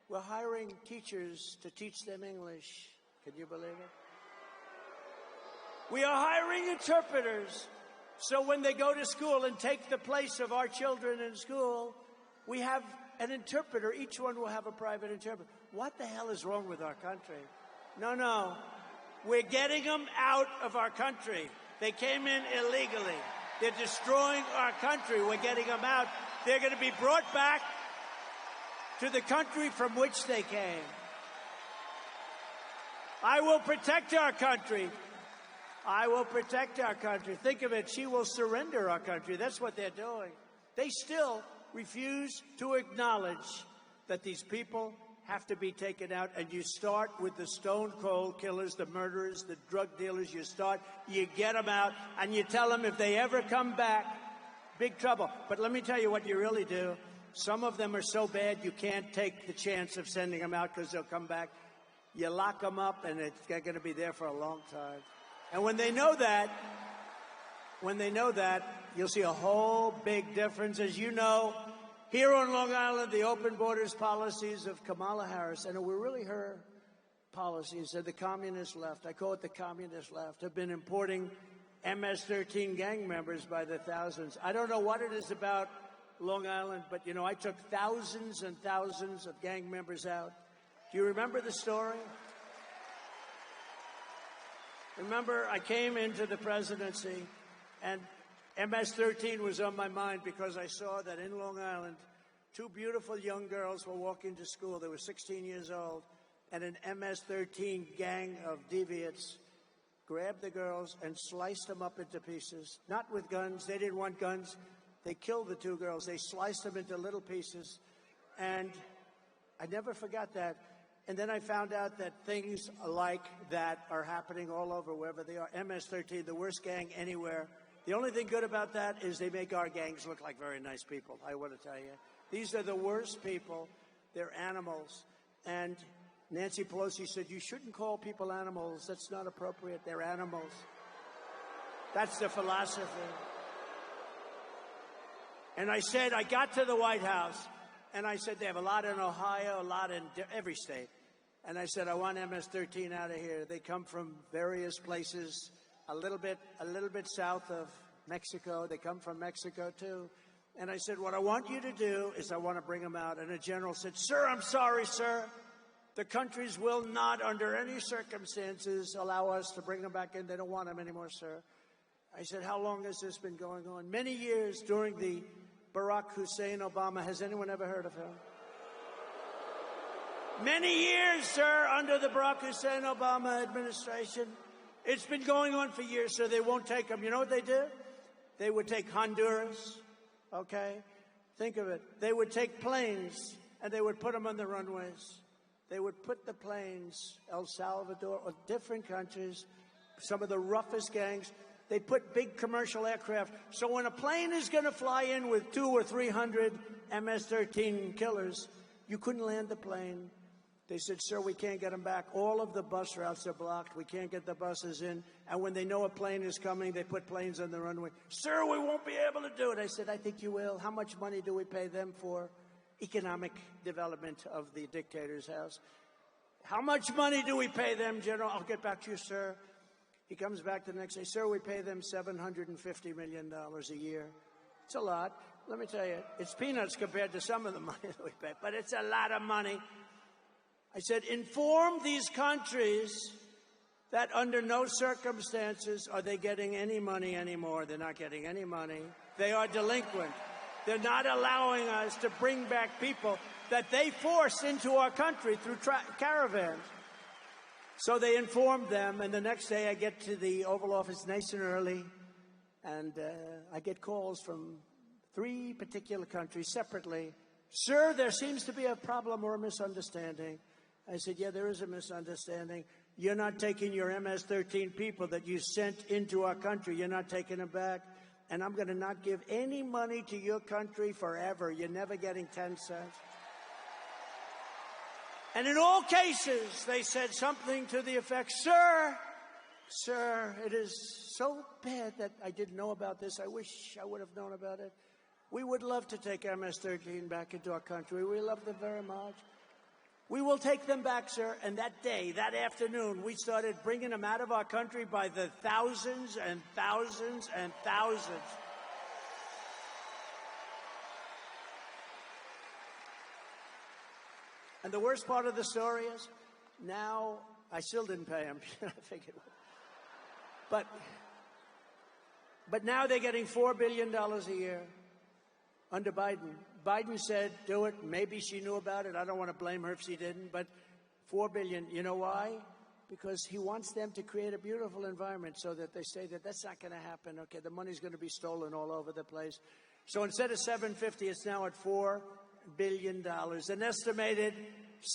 we're hiring teachers to teach them English. Can you believe it? We are hiring interpreters. So when they go to school and take the place of our children in school, we have an interpreter. Each one will have a private interpreter. What the hell is wrong with our country? No. We're getting them out of our country. They came in illegally. They're destroying our country. We're getting them out. They're going to be brought back to the country from which they came. I will protect our country. I will protect our country. Think of it. She will surrender our country. That's what they're doing. They still refuse to acknowledge that these people have to be taken out. And you start with the stone cold killers, the murderers, the drug dealers. You get them out, and you tell them if they ever come back, big trouble. But let me tell you what you really do. Some of them are so bad you can't take the chance of sending them out because they'll come back. You lock them up, and they're going to be there for a long time. And when they know that, you'll see a whole big difference. As you know, here on Long Island, the open borders policies of Kamala Harris, and it were really her policies, and the communist left, I call it the communist left, have been importing MS-13 gang members by the thousands. I don't know what it is about Long Island, but, you know, I took thousands and thousands of gang members out. Do you remember the story? Remember, I came into the presidency, and MS-13 was on my mind because I saw that in Long Island, two beautiful young girls were walking to school. They were 16 years old, and an MS-13 gang of deviants grabbed the girls and sliced them up into pieces. Not with guns. They didn't want guns. They killed the two girls. They sliced them into little pieces, and I never forgot that. And then I found out that things like that are happening all over, wherever they are. MS-13, the worst gang anywhere. The only thing good about that is they make our gangs look like very nice people, I want to tell you. These are the worst people. They're animals. And Nancy Pelosi said, you shouldn't call people animals. That's not appropriate. They're animals. That's the philosophy. And I said, I got to the White House, and I said, they have a lot in Ohio, a lot in every state. And I said, I want MS-13 out of here. They come from various places, a little bit south of Mexico. They come from Mexico, too. And I said, what I want you to do is I want to bring them out. And a general said, sir, I'm sorry, sir. The countries will not, under any circumstances, allow us to bring them back in. They don't want them anymore, sir. I said, how long has this been going on? Many years during the Barack Hussein Obama. Has anyone ever heard of him? Many years, sir, under the Barack Hussein Obama administration. It's been going on for years, sir. They won't take them. You know what they did? They would take Honduras, okay? Think of it. They would take planes, and they would put them on the runways. They would put the planes, El Salvador, or different countries, some of the roughest gangs. They put big commercial aircraft. So when a plane is going to fly in with 200 or 300 MS-13 killers, you couldn't land the plane. They said, sir, we can't get them back. All of the bus routes are blocked. We can't get the buses in. And when they know a plane is coming, they put planes on the runway. Sir, we won't be able to do it. I said, I think you will. How much money do we pay them for economic development of the dictator's house? How much money do we pay them, General? I'll get back to you, sir. He comes back the next day. Sir, we pay them $750 million a year. It's a lot. Let me tell you, it's peanuts compared to some of the money that we pay, but it's a lot of money. I said, inform these countries that under no circumstances are they getting any money anymore. They're not getting any money. They are delinquent. They're not allowing us to bring back people that they forced into our country through caravans. So they informed them, and the next day I get to the Oval Office nice and early, and I get calls from 3 particular countries separately. Sir, there seems to be a problem or a misunderstanding. I said, yeah, there is a misunderstanding. You're not taking your MS-13 people that you sent into our country. You're not taking them back. And I'm going to not give any money to your country forever. You're never getting 10 cents. And in all cases, they said something to the effect, sir, it is so bad that I didn't know about this. I wish I would have known about it. We would love to take MS-13 back into our country. We love them very much. We will take them back, sir. And that day, that afternoon, we started bringing them out of our country by the thousands and thousands and thousands. And the worst part of the story is, now, I still didn't pay them. I figured. But now they're getting $4 billion a year under Biden. Biden said, do it. Maybe she knew about it. I don't want to blame her if she didn't. But $4 billion. You know why? Because he wants them to create a beautiful environment so that they say that that's not going to happen. Okay, the money's going to be stolen all over the place. So instead of 750, it's now at $4 billion. An estimated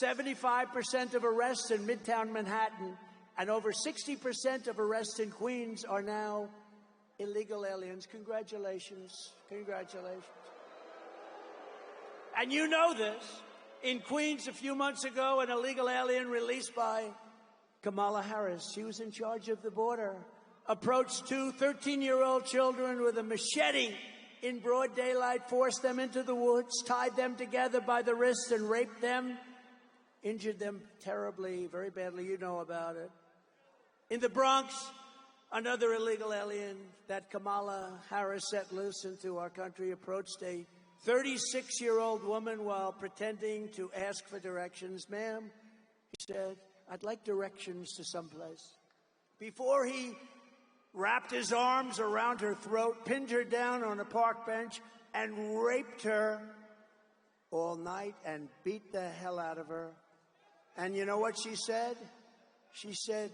75% of arrests in Midtown Manhattan and over 60% of arrests in Queens are now illegal aliens. Congratulations. Congratulations. And you know this. In Queens a few months ago, an illegal alien released by Kamala Harris, she was in charge of the border, approached two 13-year-old children with a machete in broad daylight, forced them into the woods, tied them together by the wrists and raped them, injured them terribly, very badly. You know about it. In the Bronx, another illegal alien that Kamala Harris set loose into our country approached a 36-year-old woman while pretending to ask for directions. Ma'am, he said, I'd like directions to someplace. Before he wrapped his arms around her throat, pinned her down on a park bench, and raped her all night and beat the hell out of her. And you know what she said? She said,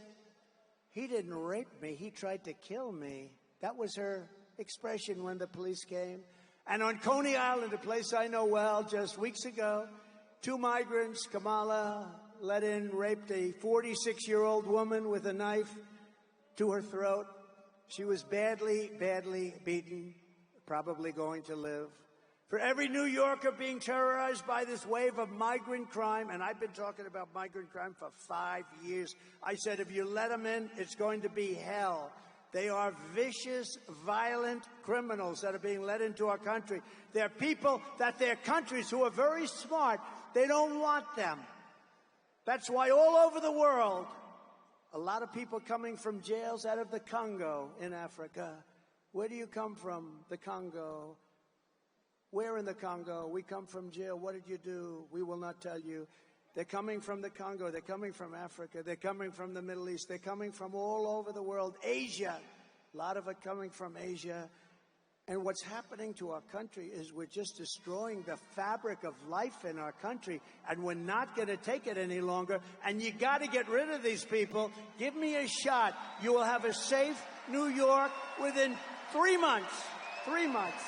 he didn't rape me, he tried to kill me. That was her expression when the police came. And on Coney Island, a place I know well, just weeks ago, two migrants, Kamala let in, raped a 46-year-old woman with a knife to her throat. She was badly, badly beaten, probably going to live. For every New Yorker being terrorized by this wave of migrant crime, and I've been talking about migrant crime for 5 years, I said, if you let them in, it's going to be hell. They are vicious, violent criminals that are being let into our country. They're people that their countries who are very smart, they don't want them. That's why all over the world, a lot of people coming from jails out of the Congo in Africa. Where do you come from? The Congo. Where in the Congo? We come from jail. What did you do? We will not tell you. They're coming from the Congo. They're coming from Africa. They're coming from the Middle East. They're coming from all over the world. Asia. A lot of it coming from Asia. And what's happening to our country is we're just destroying the fabric of life in our country. And we're not going to take it any longer. And you got to get rid of these people. Give me a shot. You will have a safe New York within 3 months. 3 months.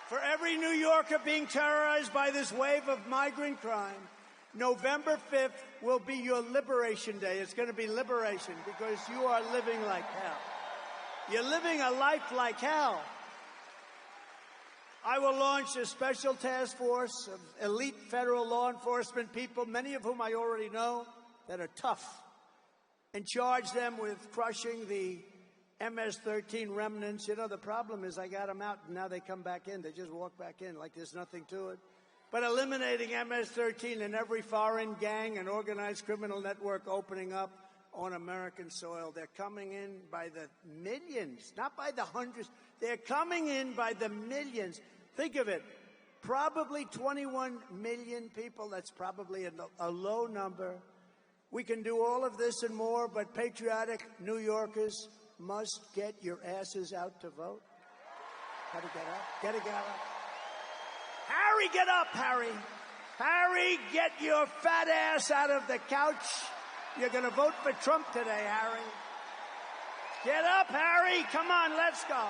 For every New Yorker being terrorized by this wave of migrant crime, November 5th will be your liberation day. It's going to be liberation because you are living like hell. You're living a life like hell. I will launch a special task force of elite federal law enforcement people, many of whom I already know, that are tough, and charge them with crushing the MS-13 remnants. You know, the problem is I got them out, and now they come back in. They just walk back in like there's nothing to it. But eliminating MS-13 in every foreign gang and organized criminal network opening up on American soil. They're coming in by the millions, not by the hundreds. They're coming in by the millions. Think of it. Probably 21 million people. That's probably a low number. We can do all of this and more, but patriotic New Yorkers must get your asses out to vote. Gotta get up. Gotta get up. Harry, get up, Harry. Harry, get your fat ass out of the couch. You're gonna vote for Trump today, Harry. Get up, Harry. Come on, let's go.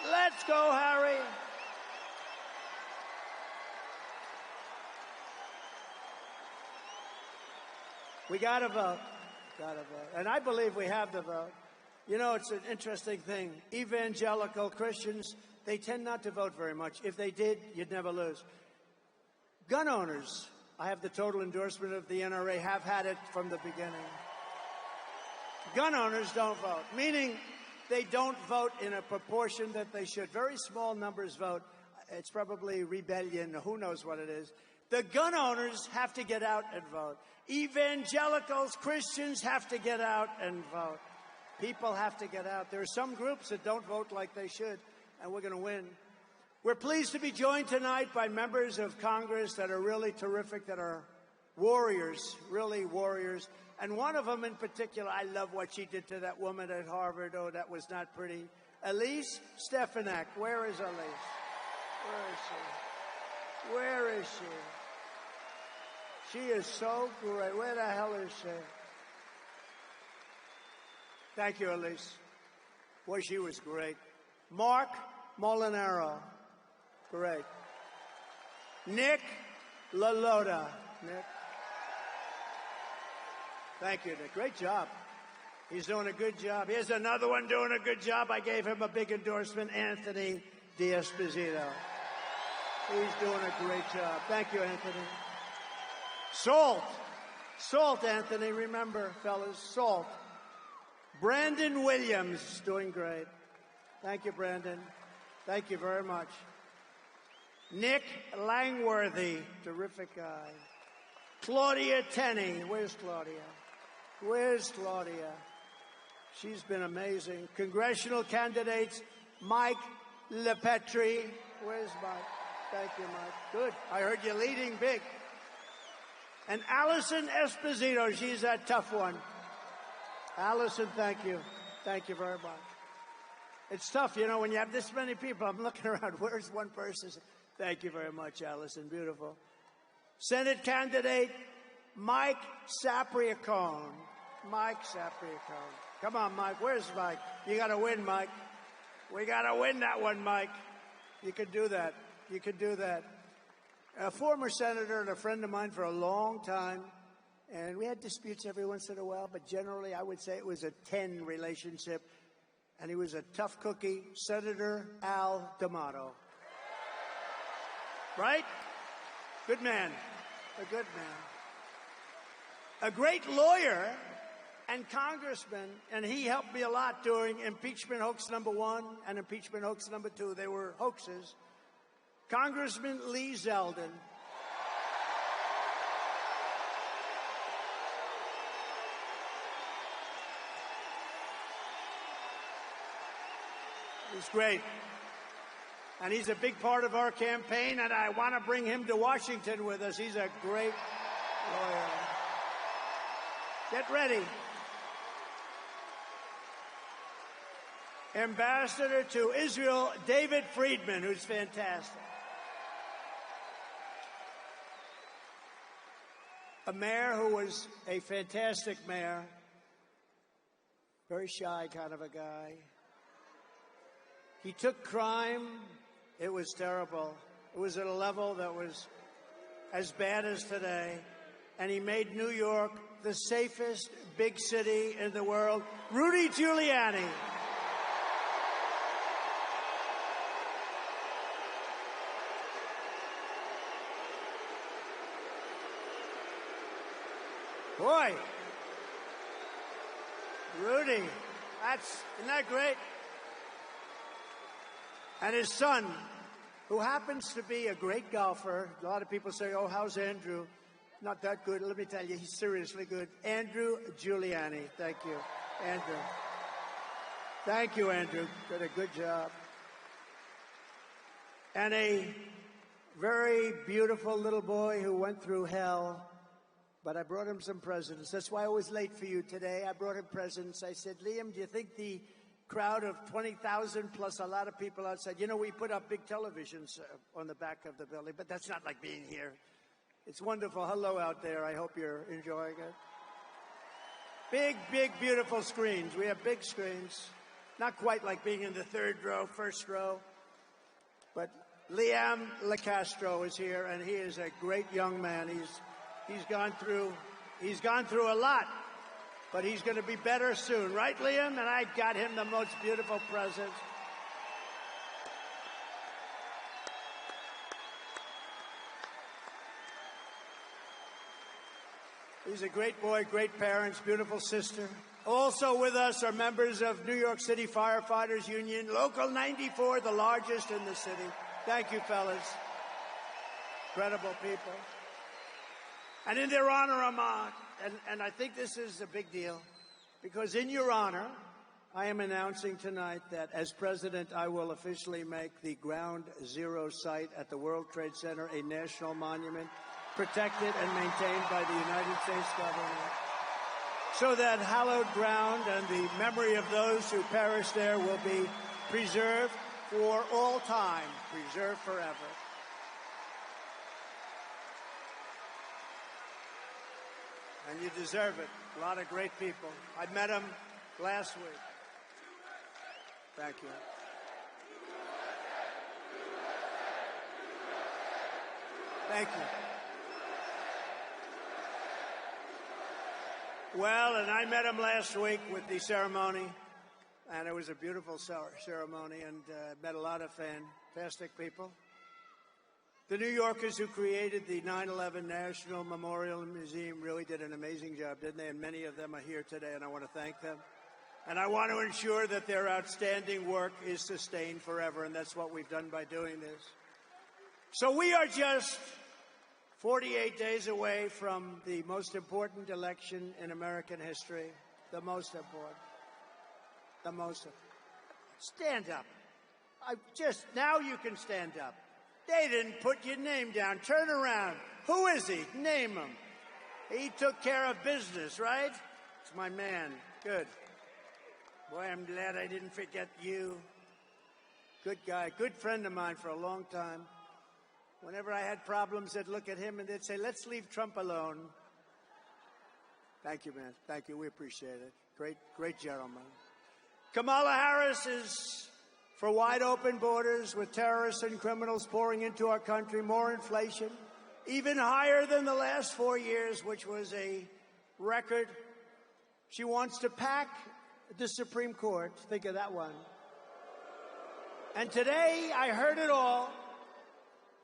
Let's go, Harry. We gotta vote. Gotta vote. And I believe we have the vote. You know, it's an interesting thing. Evangelical Christians, they tend not to vote very much. If they did, you'd never lose. Gun owners, I have the total endorsement of the NRA, have had it from the beginning. Gun owners don't vote, meaning they don't vote in a proportion that they should. Very small numbers vote. It's probably rebellion. Who knows what it is. The gun owners have to get out and vote. Evangelicals, Christians have to get out and vote. People have to get out. There are some groups that don't vote like they should, and we're going to win. We're pleased to be joined tonight by members of Congress that are really terrific, that are warriors, really warriors. And one of them in particular, I love what she did to that woman at Harvard. Oh, that was not pretty. Elise Stefanik. Where is Elise? Where is she? Where is she? She is so great. Where the hell is she? Thank you, Elise. Boy, she was great. Mark Molinaro. Great. Nick LaLota. Nick. Thank you, Nick. Great job. He's doing a good job. Here's another one doing a good job. I gave him a big endorsement, Anthony D'Esposito. He's doing a great job. Thank you, Anthony. Salt. Salt, Anthony. Remember, fellas, salt. Brandon Williams, doing great. Thank you, Brandon. Thank you very much. Nick Langworthy, terrific guy. Claudia Tenney. Where's Claudia? Where's Claudia? She's been amazing. Congressional candidates, Mike LePetri. Where's Mike? Thank you, Mike. Good. I heard you leading big. And Allison Esposito. She's a tough one. Allison, thank you. Thank you very much. It's tough, you know, when you have this many people. I'm looking around. Where's one person? Thank you very much, Allison. Beautiful. Senate candidate Mike Sapriacone. Mike Sapriacone. Come on, Mike. Where's Mike? You got to win, Mike. We got to win that one, Mike. You can do that. You can do that. A former senator and a friend of mine for a long time, and we had disputes every once in a while, but generally I would say it was a 10 relationship, and he was a tough cookie, Senator Al D'Amato. Right? Good man. A good man. A great lawyer and congressman, and he helped me a lot during impeachment hoax number 1 and impeachment hoax number 2. They were hoaxes. Congressman Lee Zeldin. He's great. And he's a big part of our campaign, and I want to bring him to Washington with us. He's a great lawyer. Get ready. Ambassador to Israel, David Friedman, who's fantastic. A mayor who was a fantastic mayor. Very shy kind of a guy. He took crime. It was terrible. It was at a level that was as bad as today. And he made New York the safest big city in the world. Rudy Giuliani. Boy. Rudy. Isn't that great? And his son, who happens to be a great golfer. A lot of people say, oh, how's Andrew? Not that good. Let me tell you, he's seriously good. Andrew Giuliani. Thank you, Andrew. Thank you, Andrew. Did a good job. And a very beautiful little boy who went through hell, but I brought him some presents. That's why I was late for you today. I brought him presents. I said, Liam, do you think the crowd of 20,000 plus a lot of people outside. You know, we put up big televisions on the back of the building, but that's not like being here. It's wonderful. Hello out there. I hope you're enjoying it. Big, big, beautiful screens. We have big screens. Not quite like being in the third row, first row. But Liam LaCastro is here, and he is a great young man. He's gone through a lot. But he's going to be better soon. Right, Liam? And I got him the most beautiful presents. He's a great boy, great parents, beautiful sister. Also with us are members of New York City Firefighters Union, Local 94, the largest in the city. Thank you, fellas. Incredible people. And in their honor, I'm on. And I think this is a big deal, because in your honor, I am announcing tonight that as president, I will officially make the Ground Zero site at the World Trade Center a national monument, protected and maintained by the United States government, so that hallowed ground and the memory of those who perished there will be preserved for all time, preserved forever. And you deserve it. A lot of great people. I met them last week. Thank you. Thank you. Well, and I met him last week with the ceremony, and it was a beautiful ceremony, and met a lot of fantastic people. The New Yorkers who created the 9/11 National Memorial Museum really did an amazing job, didn't they? And many of them are here today, and I want to thank them. And I want to ensure that their outstanding work is sustained forever, and that's what we've done by doing this. So we are just 48 days away from the most important election in American history. The most important. The most important. Stand up. Now you can stand up. They didn't put your name down. Turn around. Who is he? Name him. He took care of business, right? It's my man. Good. Boy, I'm glad I didn't forget you. Good guy. Good friend of mine for a long time. Whenever I had problems, I'd look at him and they'd say, let's leave Trump alone. Thank you, man. Thank you. We appreciate it. Great gentleman. Kamala Harris is for wide open borders with terrorists and criminals pouring into our country, more inflation, even higher than the last 4 years, which was a record. She wants to pack the Supreme Court. Think of that one. And today I heard it all.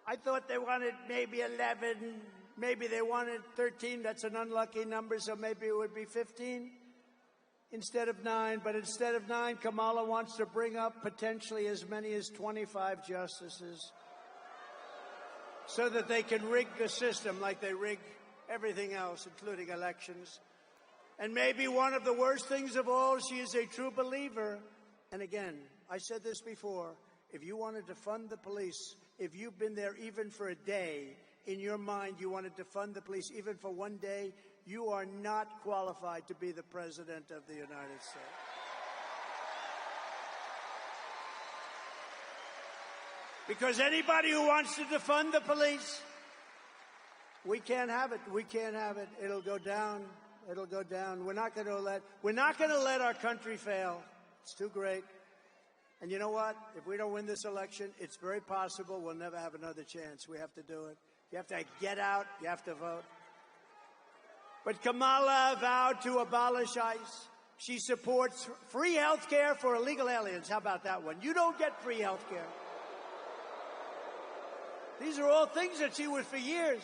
I thought they wanted maybe 11, maybe they wanted 13. That's an unlucky number, so maybe it would be 15 instead of 9. But instead of 9, Kamala wants to bring up potentially as many as 25 justices so that they can rig the system like they rig everything else, including elections. And maybe one of the worst things of all, she is a true believer. And again, I said this before, if you wanted to fund the police, if you've been there even for a day, in your mind you wanted to fund the police even for one day, you are not qualified to be the President of the United States. Because anybody who wants to defund the police, we can't have it. We can't have it. It'll go down. It'll go down. We're not going to let our country fail. It's too great. And you know what? If we don't win this election, it's very possible we'll never have another chance. We have to do it. You have to get out. You have to vote. But Kamala vowed to abolish ICE. She supports free health care for illegal aliens. How about that one? You don't get free health care. These are all things that she was for years.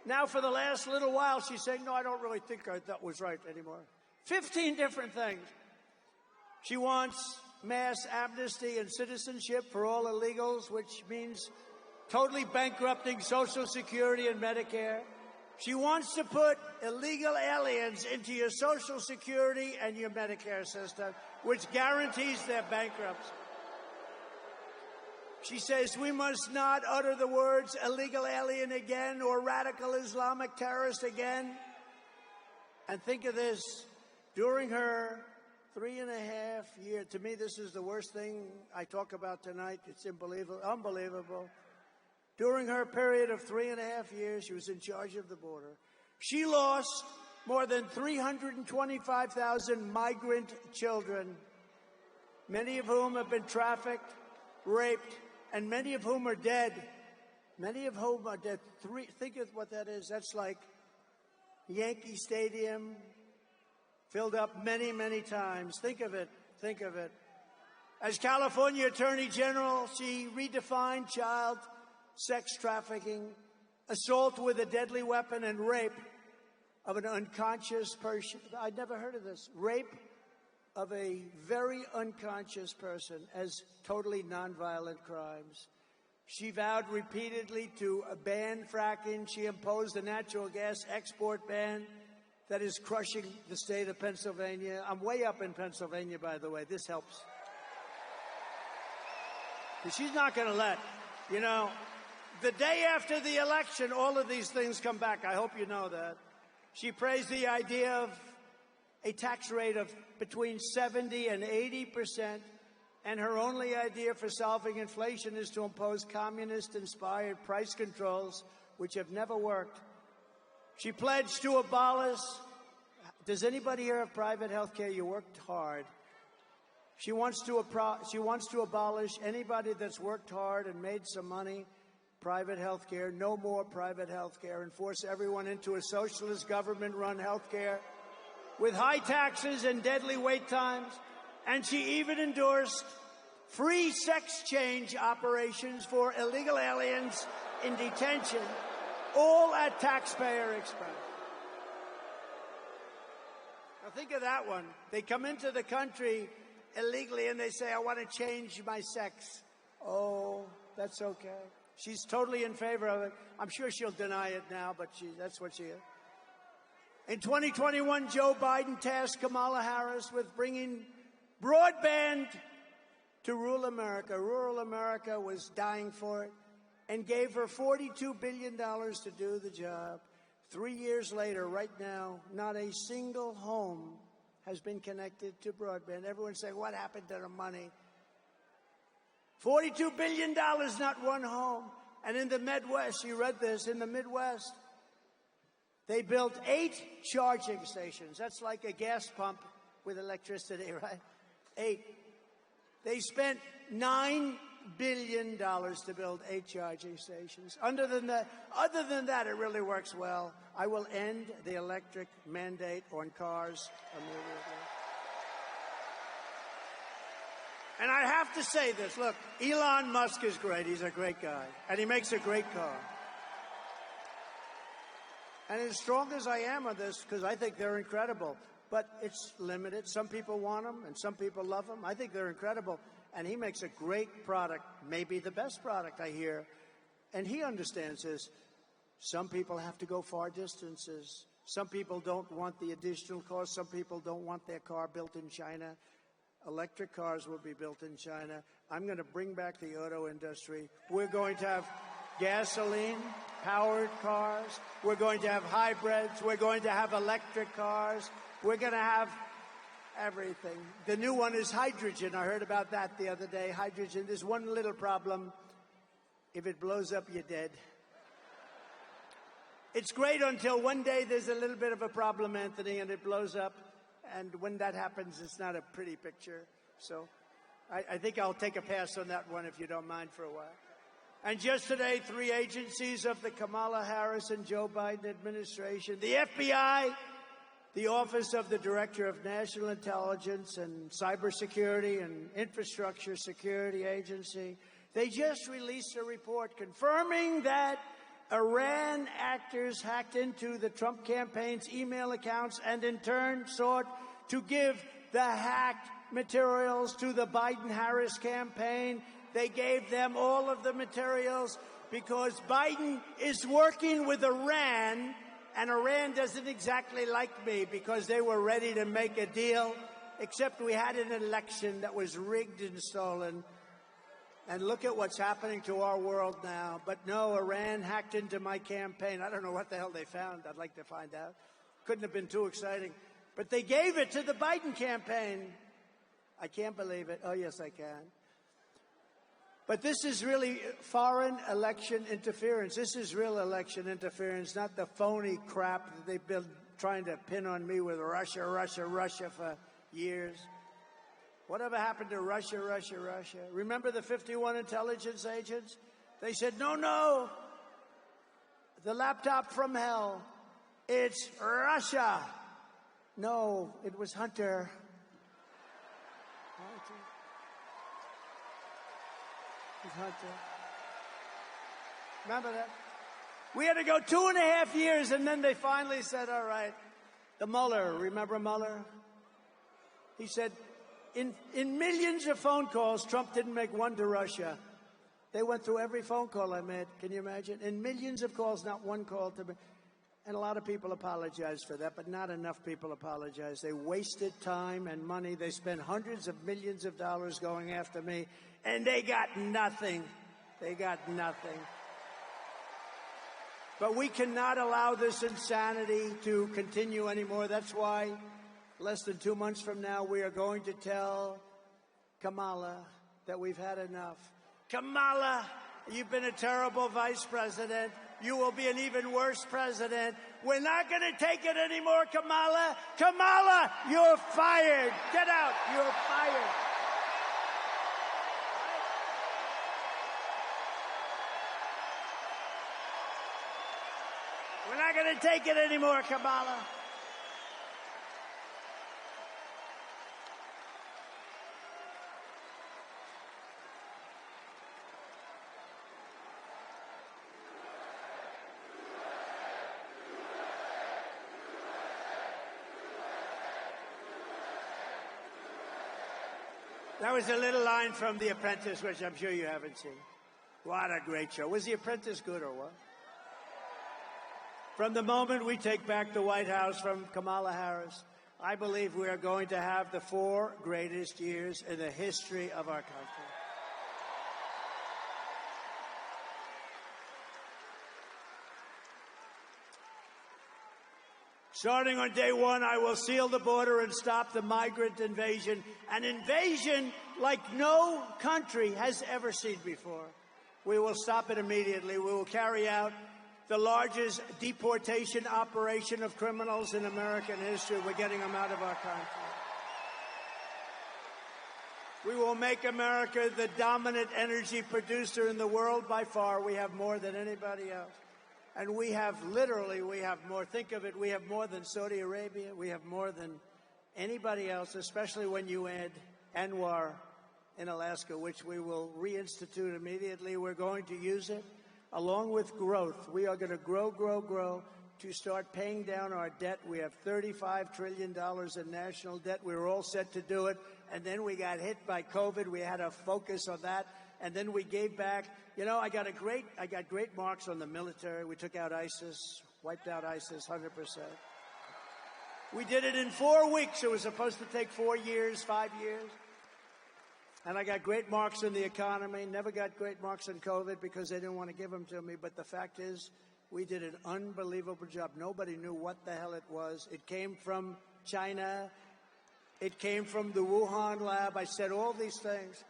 Now, for the last little while, she's saying, no, I don't really think that was right anymore. 15 different things. She wants mass amnesty and citizenship for all illegals, which means totally bankrupting Social Security and Medicare. She wants to put illegal aliens into your Social Security and your Medicare system, which guarantees their bankruptcy. She says we must not utter the words illegal alien again or radical Islamic terrorist again. And think of this, during her 3.5 years, to me this is the worst thing I talk about tonight. It's unbelievable. During her period of 3.5 years, she was in charge of the border. She lost more than 325,000 migrant children, many of whom have been trafficked, raped, and many of whom are dead. Many of whom are dead. Think of what that is. That's like Yankee Stadium filled up many, many times. Think of it. Think of it. As California Attorney General, she redefined child sex trafficking, assault with a deadly weapon, and rape of an unconscious person. I'd never heard of this. Rape of a very unconscious person as totally nonviolent crimes. She vowed repeatedly to ban fracking. She imposed a natural gas export ban that is crushing the state of Pennsylvania. I'm way up in Pennsylvania, by the way. This helps. Because she's not going to let, the day after the election, all of these things come back. I hope you know that. She praised the idea of a tax rate of between 70 and 80%, and her only idea for solving inflation is to impose communist-inspired price controls, which have never worked. She pledged to abolish. Does anybody here have private health care? You worked hard. She wants to abolish anybody that's worked hard and made some money. Private health care, no more private health care, and force everyone into a socialist government-run health care with high taxes and deadly wait times. And she even endorsed free sex change operations for illegal aliens in detention, all at taxpayer expense. Now think of that one. They come into the country illegally and they say, I want to change my sex. Oh, that's okay. She's totally in favor of it. I'm sure she'll deny it now, but that's what she is. In 2021, Joe Biden tasked Kamala Harris with bringing broadband to rural America. Rural America was dying for it, and gave her $42 billion to do the job. 3 years later, right now, not a single home has been connected to broadband. Everyone's saying, what happened to the money? $42 billion, not one home. And in the Midwest, you read this, in the Midwest, they built 8 charging stations. That's like a gas pump with electricity, right? 8. They spent $9 billion to build 8 charging stations. Other than that, it really works well. I will end the electric mandate on cars immediately. And I have to say this. Look, Elon Musk is great. He's a great guy. And he makes a great car. And as strong as I am on this, because I think they're incredible, but it's limited. Some people want them, and some people love them. I think they're incredible. And he makes a great product, maybe the best product, I hear. And he understands this. Some people have to go far distances. Some people don't want the additional cost. Some people don't want their car built in China. Electric cars will be built in China. I'm going to bring back the auto industry. We're going to have gasoline-powered cars. We're going to have hybrids. We're going to have electric cars. We're going to have everything. The new one is hydrogen. I heard about that the other day. Hydrogen. There's one little problem. If it blows up, you're dead. It's great until one day there's a little bit of a problem, Anthony, and it blows up. And when that happens, it's not a pretty picture. So I think I'll take a pass on that one, if you don't mind, for a while. And just today, 3 agencies of the Kamala Harris and Joe Biden administration, the FBI, the Office of the Director of National Intelligence and Cybersecurity and Infrastructure Security Agency, they just released a report confirming that Iran actors hacked into the Trump campaign's email accounts and in turn sought to give the hacked materials to the Biden-Harris campaign. They gave them all of the materials because Biden is working with Iran, and Iran doesn't exactly like me because they were ready to make a deal, except we had an election that was rigged and stolen. And look at what's happening to our world now. But no, Iran hacked into my campaign. I don't know what the hell they found. I'd like to find out. Couldn't have been too exciting. But they gave it to the Biden campaign. I can't believe it. Oh, yes, I can. But this is really foreign election interference. This is real election interference, not the phony crap that they've been trying to pin on me with Russia, Russia, Russia for years. Whatever happened to Russia, Russia, Russia? Remember the 51 intelligence agents? They said, no, no, the laptop from hell, it's Russia. No, it was Hunter. It was Hunter. Remember that? We had to go 2.5 years, and then they finally said, all right, the Mueller, remember Mueller? He said, in millions of phone calls, Trump didn't make one to Russia. They went through every phone call I made. Can you imagine? In millions of calls, not one call to me. And a lot of people apologize for that, but not enough people apologize. They wasted time and money. They spent hundreds of millions of dollars going after me, and they got nothing. They got nothing. But we cannot allow this insanity to continue anymore. That's why less than 2 months from now, we are going to tell Kamala that we've had enough. Kamala, you've been a terrible vice president. You will be an even worse president. We're not going to take it anymore, Kamala. Kamala, you're fired. Get out. You're fired. We're not going to take it anymore, Kamala. That was a little line from The Apprentice, which I'm sure you haven't seen. What a great show. Was The Apprentice good or what? From the moment we take back the White House from Kamala Harris, I believe we are going to have the 4 greatest years in the history of our country. Starting on day 1, I will seal the border and stop the migrant invasion, an invasion like no country has ever seen before. We will stop it immediately. We will carry out the largest deportation operation of criminals in American history. We're getting them out of our country. We will make America the dominant energy producer in the world by far. We have more than anybody else. And we have more. Think of it, we have more than Saudi Arabia. We have more than anybody else, especially when you add Anwar in Alaska, which we will reinstitute immediately. We're going to use it along with growth. We are going to grow to start paying down our debt. We have $35 trillion in national debt. We were all set to do it. And then we got hit by COVID. We had to focus on that. And then we gave back. You know, I got great marks on the military. We took out ISIS, wiped out ISIS 100%. We did it in 4 weeks. It was supposed to take 4 years, 5 years. And I got great marks in the economy. Never got great marks in COVID because they didn't want to give them to me. But the fact is, we did an unbelievable job. Nobody knew what the hell it was. It came from China. It came from the Wuhan lab. I said all these things.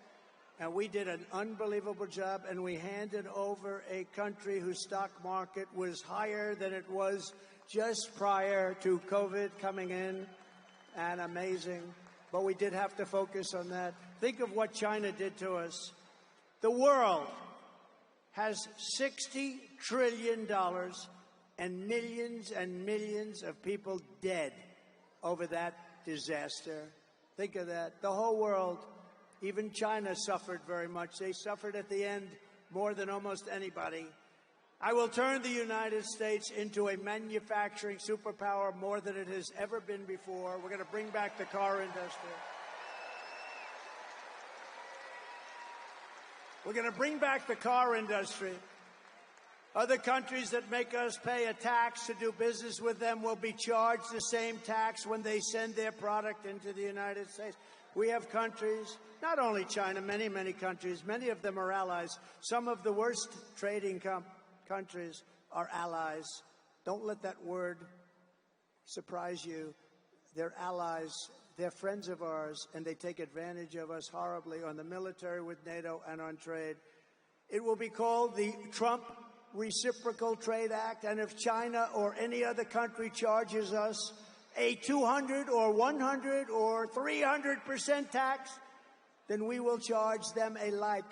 And we did an unbelievable job, and we handed over a country whose stock market was higher than it was just prior to COVID coming in, and amazing. But we did have to focus on that. Think of what China did to us. The world has $60 trillion and millions of people dead over that disaster. Think of that. The whole world. Even China suffered very much. They suffered at the end more than almost anybody. I will turn the United States into a manufacturing superpower more than it has ever been before. We're going to bring back the car industry. We're going to bring back the car industry. Other countries that make us pay a tax to do business with them will be charged the same tax when they send their product into the United States. We have countries, not only China, many countries, many of them are allies. Some of the worst trading countries are allies. Don't let that word surprise you. They're allies. They're friends of ours, and they take advantage of us horribly on the military with NATO and on trade. It will be called the Trump Reciprocal Trade Act, and if China or any other country charges us a 200 or 100 or 300% tax, then we will charge them a like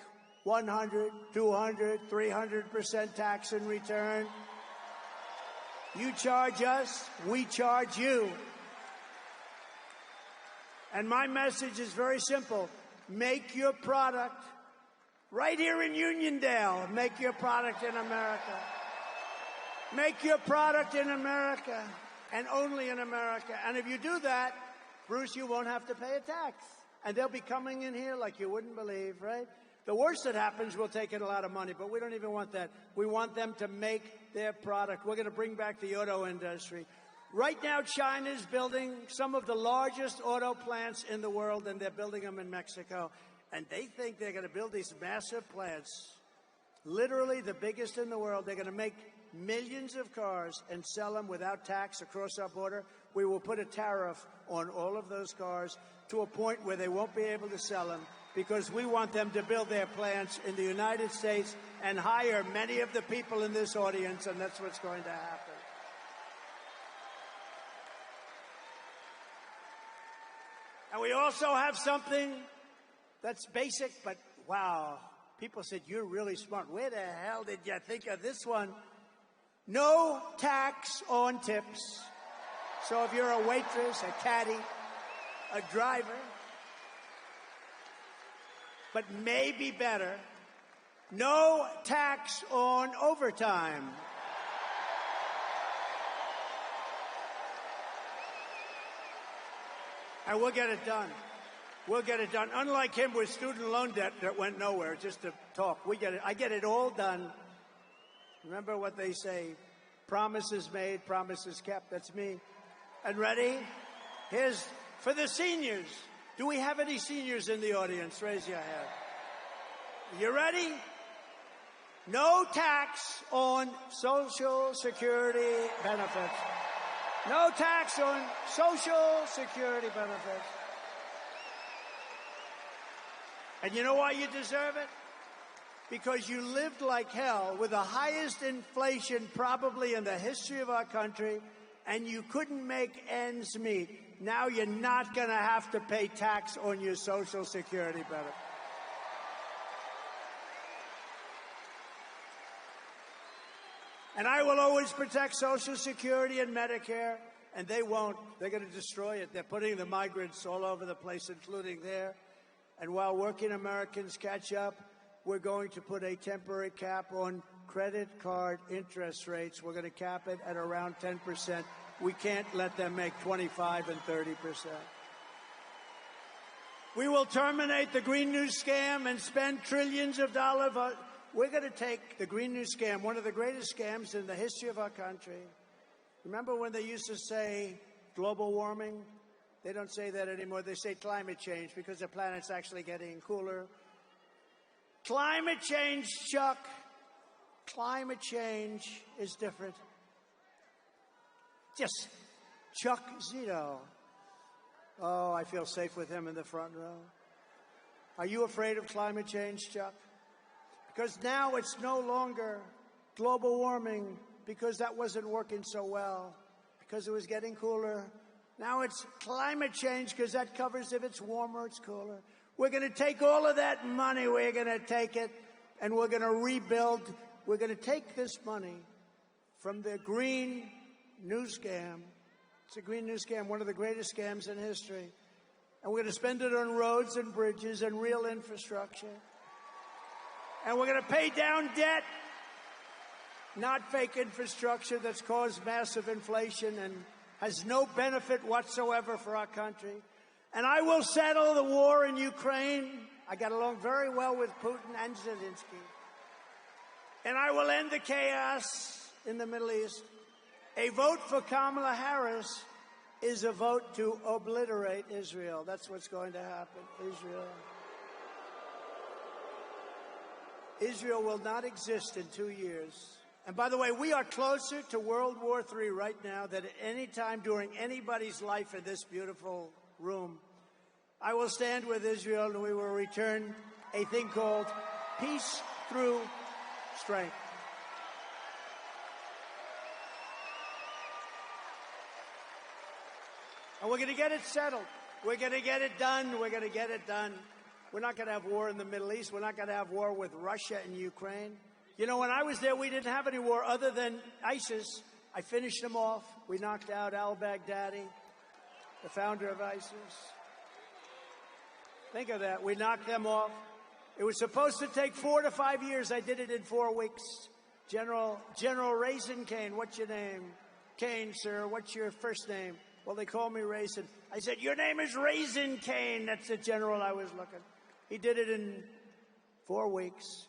100, 200, 300% tax in return. You charge us, we charge you. And my message is very simple. Make your product right here in Uniondale. Make your product in America. Make your product in America. And only in America. And if you do that, Bruce, you won't have to pay a tax. And they'll be coming in here like you wouldn't believe, right? The worst that happens, we'll take in a lot of money, but we don't even want that. We want them to make their product. We're going to bring back the auto industry. Right now, China's building some of the largest auto plants in the world, and they're building them in Mexico. And they think they're going to build these massive plants, literally the biggest in the world. They're going to make millions of cars and sell them without tax across our border. We will put a tariff on all of those cars to a point where they won't be able to sell them, because we want them to build their plants in the United States and hire many of the people in this audience, and that's what's going to happen. And we also have something that's basic, but wow, people said, you're really smart. Where the hell did you think of this one? No tax on tips. So if you're a waitress, a caddy, a driver, but maybe better, no tax on overtime. And we'll get it done. We'll get it done. Unlike him with student loan debt that went nowhere, just to talk. We get it. I get it all done. Remember what they say, promises made, promises kept. That's me. And ready? Here's for the seniors. Do we have any seniors in the audience? Raise your hand. You ready? No tax on Social Security benefits. No tax on Social Security benefits. And you know why you deserve it? Because you lived like hell with the highest inflation probably in the history of our country, and you couldn't make ends meet. Now you're not going to have to pay tax on your Social Security benefit. And I will always protect Social Security and Medicare, and they won't. They're going to destroy it. They're putting the migrants all over the place, including there. And while working Americans catch up, we're going to put a temporary cap on credit card interest rates. We're going to cap it at around 10%. We can't let them make 25 and 30%. We will terminate the Green New Scam and spend trillions of dollars. We're going to take the Green New Scam, one of the greatest scams in the history of our country. Remember when they used to say global warming? They don't say that anymore. They say climate change because the planet's actually getting cooler. Climate change, Chuck. Climate change is different. Just Chuck Zito. Oh, I feel safe with him in the front row. Are you afraid of climate change, Chuck? Because now it's no longer global warming because that wasn't working so well, because it was getting cooler. Now it's climate change because that covers if it's warmer, it's cooler. We're going to take all of that money, we're going to take it, and we're going to rebuild. We're going to take this money from the Green New Scam. It's a Green New Scam, one of the greatest scams in history. And we're going to spend it on roads and bridges and real infrastructure. And we're going to pay down debt, not fake infrastructure that's caused massive inflation and has no benefit whatsoever for our country. And I will settle the war in Ukraine. I got along very well with Putin and Zelensky. And I will end the chaos in the Middle East. A vote for Kamala Harris is a vote to obliterate Israel. That's what's going to happen. Israel will not exist in 2 years. And by the way, we are closer to World War III right now than at any time during anybody's life in this beautiful room. I will stand with Israel, and we will return a thing called peace through strength. And we're going to get it settled. We're going to get it done. We're going to get it done. We're not going to have war in the Middle East. We're not going to have war with Russia and Ukraine. You know, when I was there, we didn't have any war other than ISIS. I finished them off. We knocked out al-Baghdadi, the founder of ISIS. Think of that. We knocked them off. It was supposed to take 4 to 5 years. I did it in 4 weeks. General Raisin Kane, what's your name? Kane, sir. What's your first name? Well, they called me Raisin. I said, your name is Raisin Cane. That's the general I was looking. He did it in 4 weeks.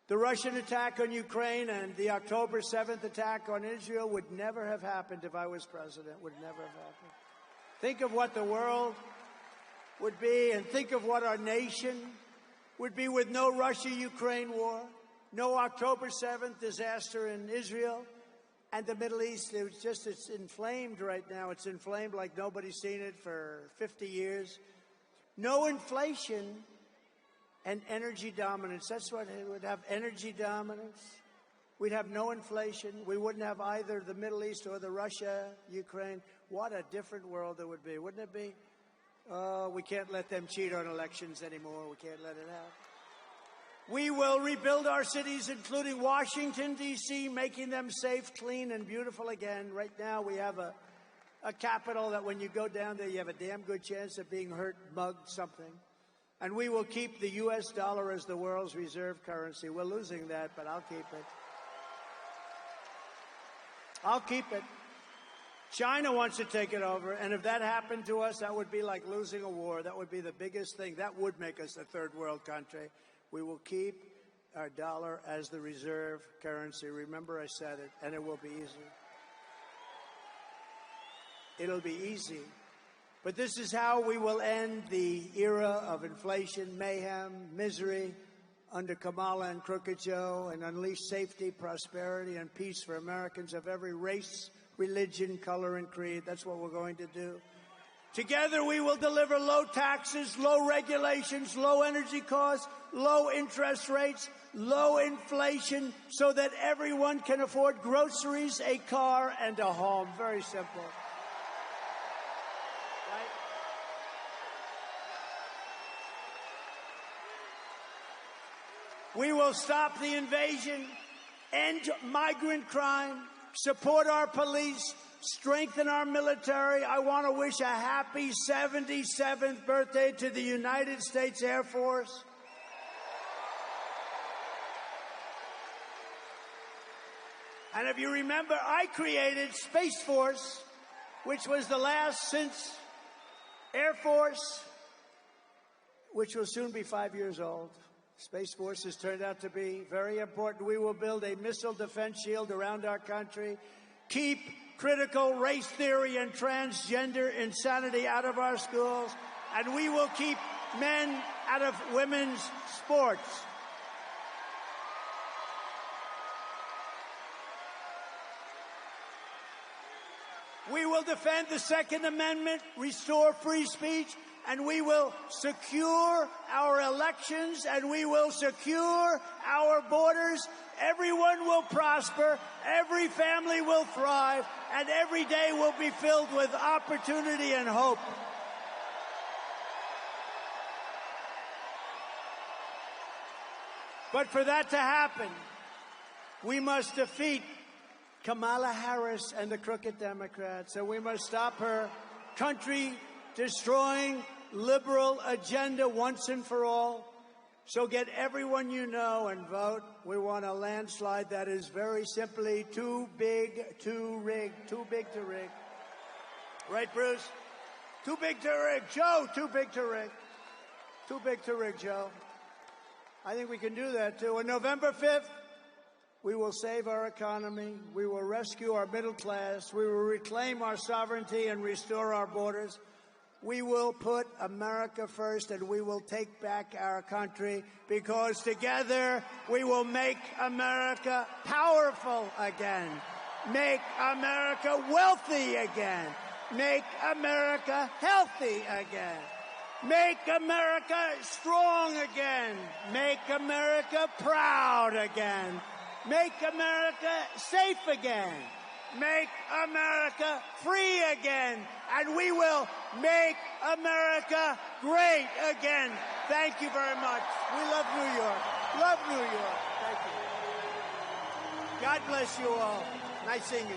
The Russian attack on Ukraine and the October 7th attack on Israel would never have happened if I was president. Would never have happened. Think of what the world would be, and think of what our nation would be with no Russia-Ukraine war, no October 7th disaster in Israel, and the Middle East. It's inflamed right now. It's inflamed like nobody's seen it for 50 years. No inflation and energy dominance. That's what it would have, energy dominance. We'd have no inflation. We wouldn't have either the Middle East or the Russia, Ukraine. What a different world it would be, wouldn't it be? Oh, we can't let them cheat on elections anymore. We can't let it happen. We will rebuild our cities, including Washington, D.C., making them safe, clean, and beautiful again. Right now, we have a capital that when you go down there, you have a damn good chance of being hurt, mugged, something. And we will keep the U.S. dollar as the world's reserve currency. We're losing that, but I'll keep it. I'll keep it. China wants to take it over, and if that happened to us, that would be like losing a war. That would be the biggest thing. That would make us a third world country. We will keep our dollar as the reserve currency. Remember, I said it, and it will be easy. It'll be easy. But this is how we will end the era of inflation, mayhem, misery under Kamala and Crooked Joe, and unleash safety, prosperity, and peace for Americans of every race, religion, color, and creed. That's what we're going to do. Together, we will deliver low taxes, low regulations, low energy costs, low interest rates, low inflation, so that everyone can afford groceries, a car, and a home. Very simple. Right? We will stop the invasion, end migrant crime, support our police, strengthen our military. I want to wish a happy 77th birthday to the United States Air Force. And if you remember, I created Space Force, which was the last since Air Force, which will soon be 5 years old. Space Force has turned out to be very important. We will build a missile defense shield around our country, keep critical race theory and transgender insanity out of our schools, and we will keep men out of women's sports. We will defend the Second Amendment, restore free speech, and we will secure our elections, and we will secure our borders. Everyone will prosper, every family will thrive, and every day will be filled with opportunity and hope. But for that to happen, we must defeat Kamala Harris and the crooked Democrats, and we must stop her country-destroying liberal agenda once and for all. So get everyone you know and vote. We want a landslide that is very simply too big to rig. Too big to rig. Right, Bruce? Too big to rig. Joe, too big to rig. Too big to rig, Joe. I think we can do that, too. On November 5th, we will save our economy. We will rescue our middle class. We will reclaim our sovereignty and restore our borders. We will put America first, and we will take back our country, because together we will make America powerful again, make America wealthy again, make America healthy again, make America strong again, make America proud again, make America safe again, make America free again, and we will make America great again. Thank you very much. We love New York. Love New York. Thank you. God bless you all. Nice seeing you.